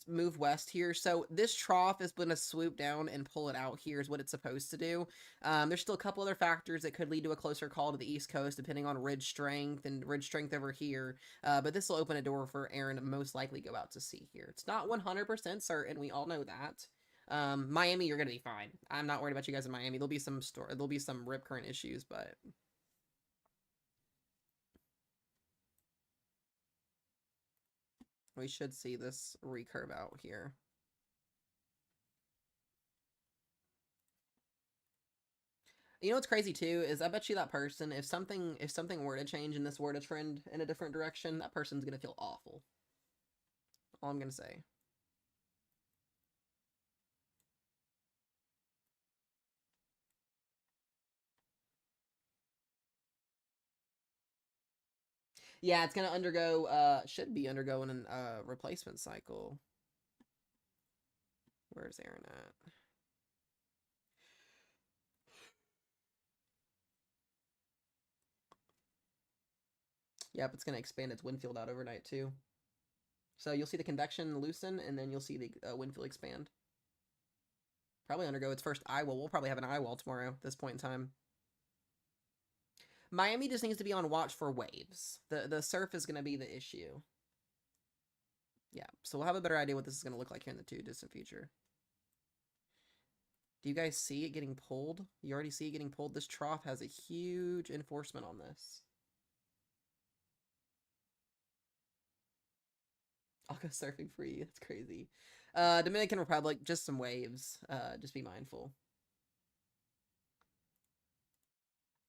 move west here. So this trough is going to swoop down and pull it out here is what it's supposed to do. There's still a couple other factors that could lead to a closer call to the East Coast, depending on ridge strength and ridge strength over here. But this will open a door for Erin to most likely go out to sea here. It's not 100% certain. We all know that. Miami, you're going to be fine. I'm not worried about you guys in Miami. There'll be some rip current issues, but we should see this recurve out here. You know what's crazy too is I bet you that person, if something were to change and this were to trend in a different direction, that person's gonna feel awful. All I'm gonna say. Yeah, it's gonna should be undergoing a replacement cycle. Where's Erin at? Yep, it's gonna expand its wind field out overnight too. So you'll see the convection loosen, and then you'll see the wind field expand. Probably undergo its first eye wall. We'll probably have an eye wall tomorrow at this point in time. Miami just needs to be on watch for waves. The surf is going to be the issue. Yeah, so we'll have a better idea what this is going to look like here in the too distant future. Do you guys see it getting pulled? You already see it getting pulled. This trough has a huge enforcement on this. I'll go surfing free. That's crazy. Dominican Republic, just some waves. Just be mindful.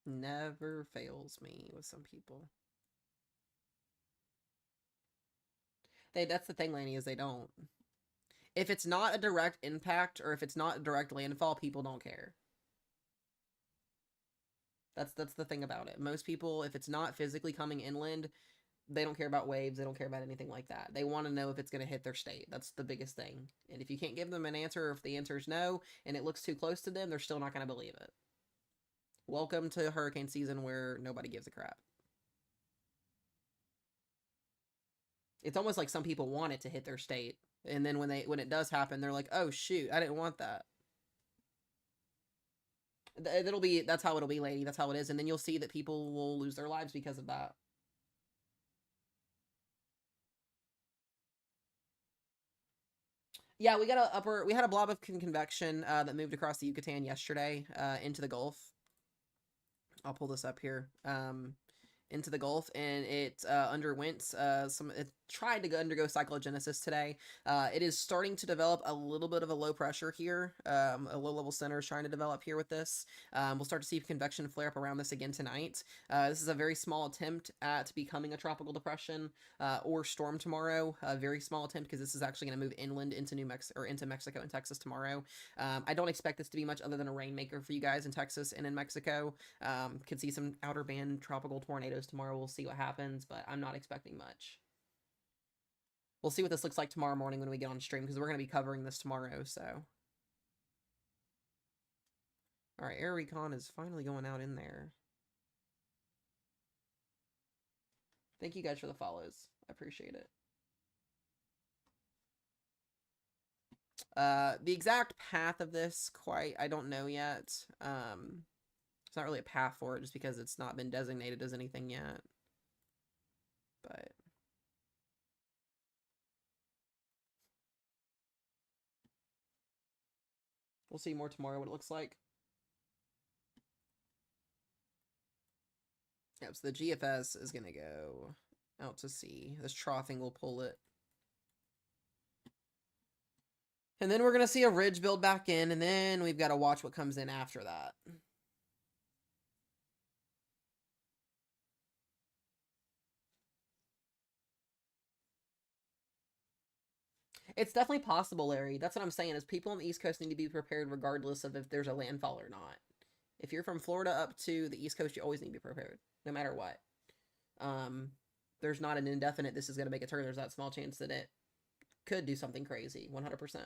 Never fails me with some people. That's the thing, Laney, is they don't. If it's not a direct impact or if it's not a direct landfall, people don't care. That's the thing about it. Most people, if it's not physically coming inland, they don't care about waves. They don't care about anything like that. They want to know if it's going to hit their state. That's the biggest thing. And if you can't give them an answer, or if the answer is no, and it looks too close to them, they're still not going to believe it. Welcome to hurricane season where nobody gives a crap. It's almost like some people want it to hit their state, and then when it does happen, they're like, "Oh shoot, I didn't want that." That's how it'll be, lady. That's how it is, and then you'll see that people will lose their lives because of that. Yeah, we had a blob of convection that moved across the Yucatan yesterday into the Gulf. I'll pull this up here. Into the Gulf, and it underwent it tried to undergo cyclogenesis today. It is starting to develop a little bit of a low pressure here. A low level center is trying to develop here with this. We'll start to see convection flare up around this again tonight. This is a very small attempt at becoming a tropical depression or storm tomorrow. A very small attempt because this is actually going to move inland into into Mexico and Texas tomorrow. I don't expect this to be much other than a rainmaker for you guys in Texas and in Mexico. Could see some outer band tropical tornadoes tomorrow. We'll see what happens, but I'm not expecting much. We'll see what this looks like tomorrow morning when we get on stream, because we're going to be covering this tomorrow, so. Alright, Air Recon is finally going out in there. Thank you guys for the follows. I appreciate it. The exact path of this, I don't know yet. It's not really a path for it, just because it's not been designated as anything yet. But we'll see more tomorrow what it looks like. Yep, so the GFS is going to go out to sea. This troughing will pull it. And then we're going to see a ridge build back in, and then we've got to watch what comes in after that. It's definitely possible, Larry. That's what I'm saying, is people on the East Coast need to be prepared regardless of if there's a landfall or not. If you're from Florida up to the East Coast, you always need to be prepared, no matter what. Um, there's not an indefinite, this is going to make a turn. There's that small chance that it could do something crazy, 100%.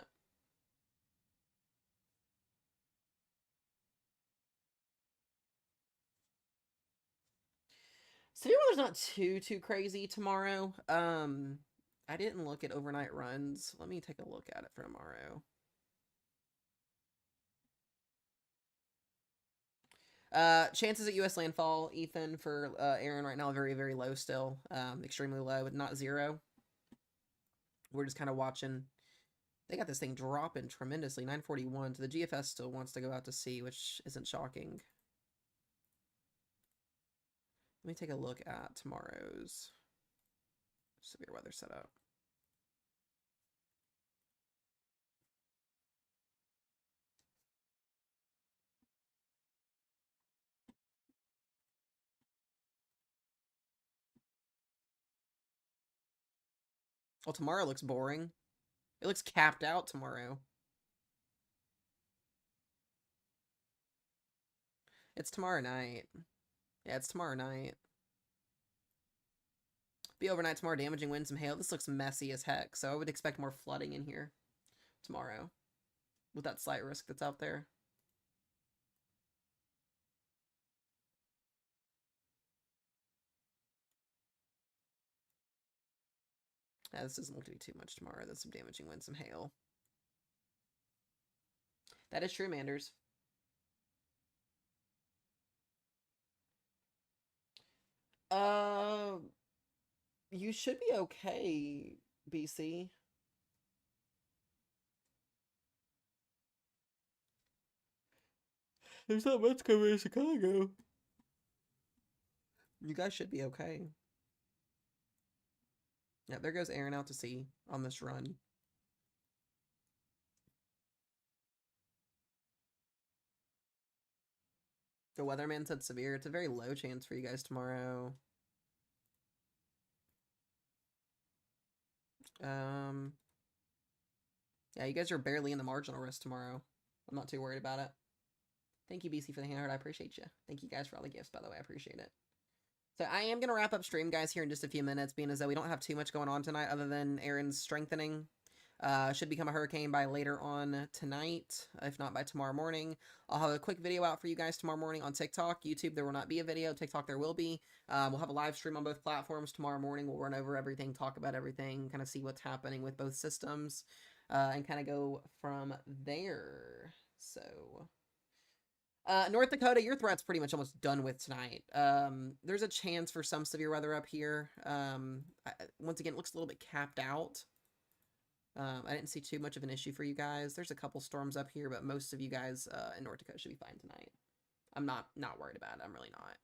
Severe weather's not too crazy tomorrow. I didn't look at overnight runs. Let me take a look at it for tomorrow. Chances at U.S. landfall, Ethan, for Erin right now, very low still. Extremely low, but not zero. We're just kind of watching. They got this thing dropping tremendously, 941. So the GFS still wants to go out to sea, which isn't shocking. Let me take a look at tomorrow's severe weather setup. Well, tomorrow looks boring. It looks capped out tomorrow. It's tomorrow night. Yeah, it's tomorrow night. Be overnight tomorrow, damaging wind, some hail. This looks messy as heck, so I would expect more flooding in here tomorrow with that slight risk that's out there. Yeah, this doesn't look to be too much tomorrow. There's some damaging wind, some hail. That is true, Manders. You should be okay, BC. There's not much coming in Chicago. You guys should be okay. Yeah, there goes Erin out to sea on this run. The weatherman said severe. It's a very low chance for you guys tomorrow. Yeah, you guys are barely in the marginal risk tomorrow. I'm not too worried about it. Thank you, BC, for the handout. I appreciate you. Thank you guys for all the gifts, by the way. I appreciate it. So I am going to wrap up stream, guys, here in just a few minutes, being as though we don't have too much going on tonight other than Erin's strengthening. Should become a hurricane by later on tonight, if not by tomorrow morning. I'll have a quick video out for you guys tomorrow morning on TikTok. YouTube, there will not be a video. TikTok, there will be. We'll have a live stream on both platforms tomorrow morning. We'll run over everything, talk about everything, kind of see what's happening with both systems, and kind of go from there. So... North Dakota, your threat's pretty much almost done with tonight. There's a chance for some severe weather up here. Once again, it looks a little bit capped out. I didn't see too much of an issue for you guys. There's a couple storms up here, but most of you guys in North Dakota should be fine tonight. I'm not worried about it. I'm really not.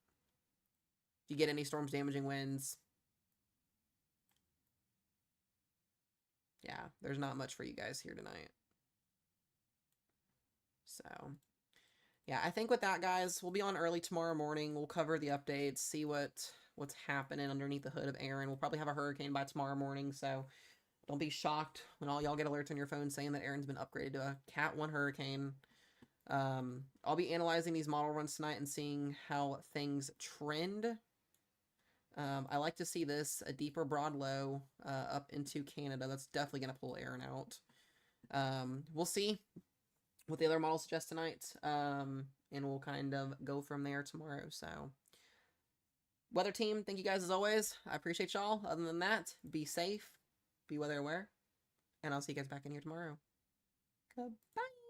If you get any storms, damaging winds, yeah, there's not much for you guys here tonight. So... yeah, I think with that, guys, we'll be on early tomorrow morning. We'll cover the updates, see what's happening underneath the hood of Erin. We'll probably have a hurricane by tomorrow morning, so don't be shocked when all y'all get alerts on your phone saying that Erin's been upgraded to a Cat 1 hurricane. I'll be analyzing these model runs tonight and seeing how things trend. I like to see this, a deeper broad low up into Canada. That's definitely going to pull Erin out. We'll see what the other models suggest tonight, and we'll kind of go from there tomorrow. So, weather team, thank you guys as always. I appreciate y'all. Other than that, be safe, be weather aware, and I'll see you guys back in here tomorrow. Goodbye.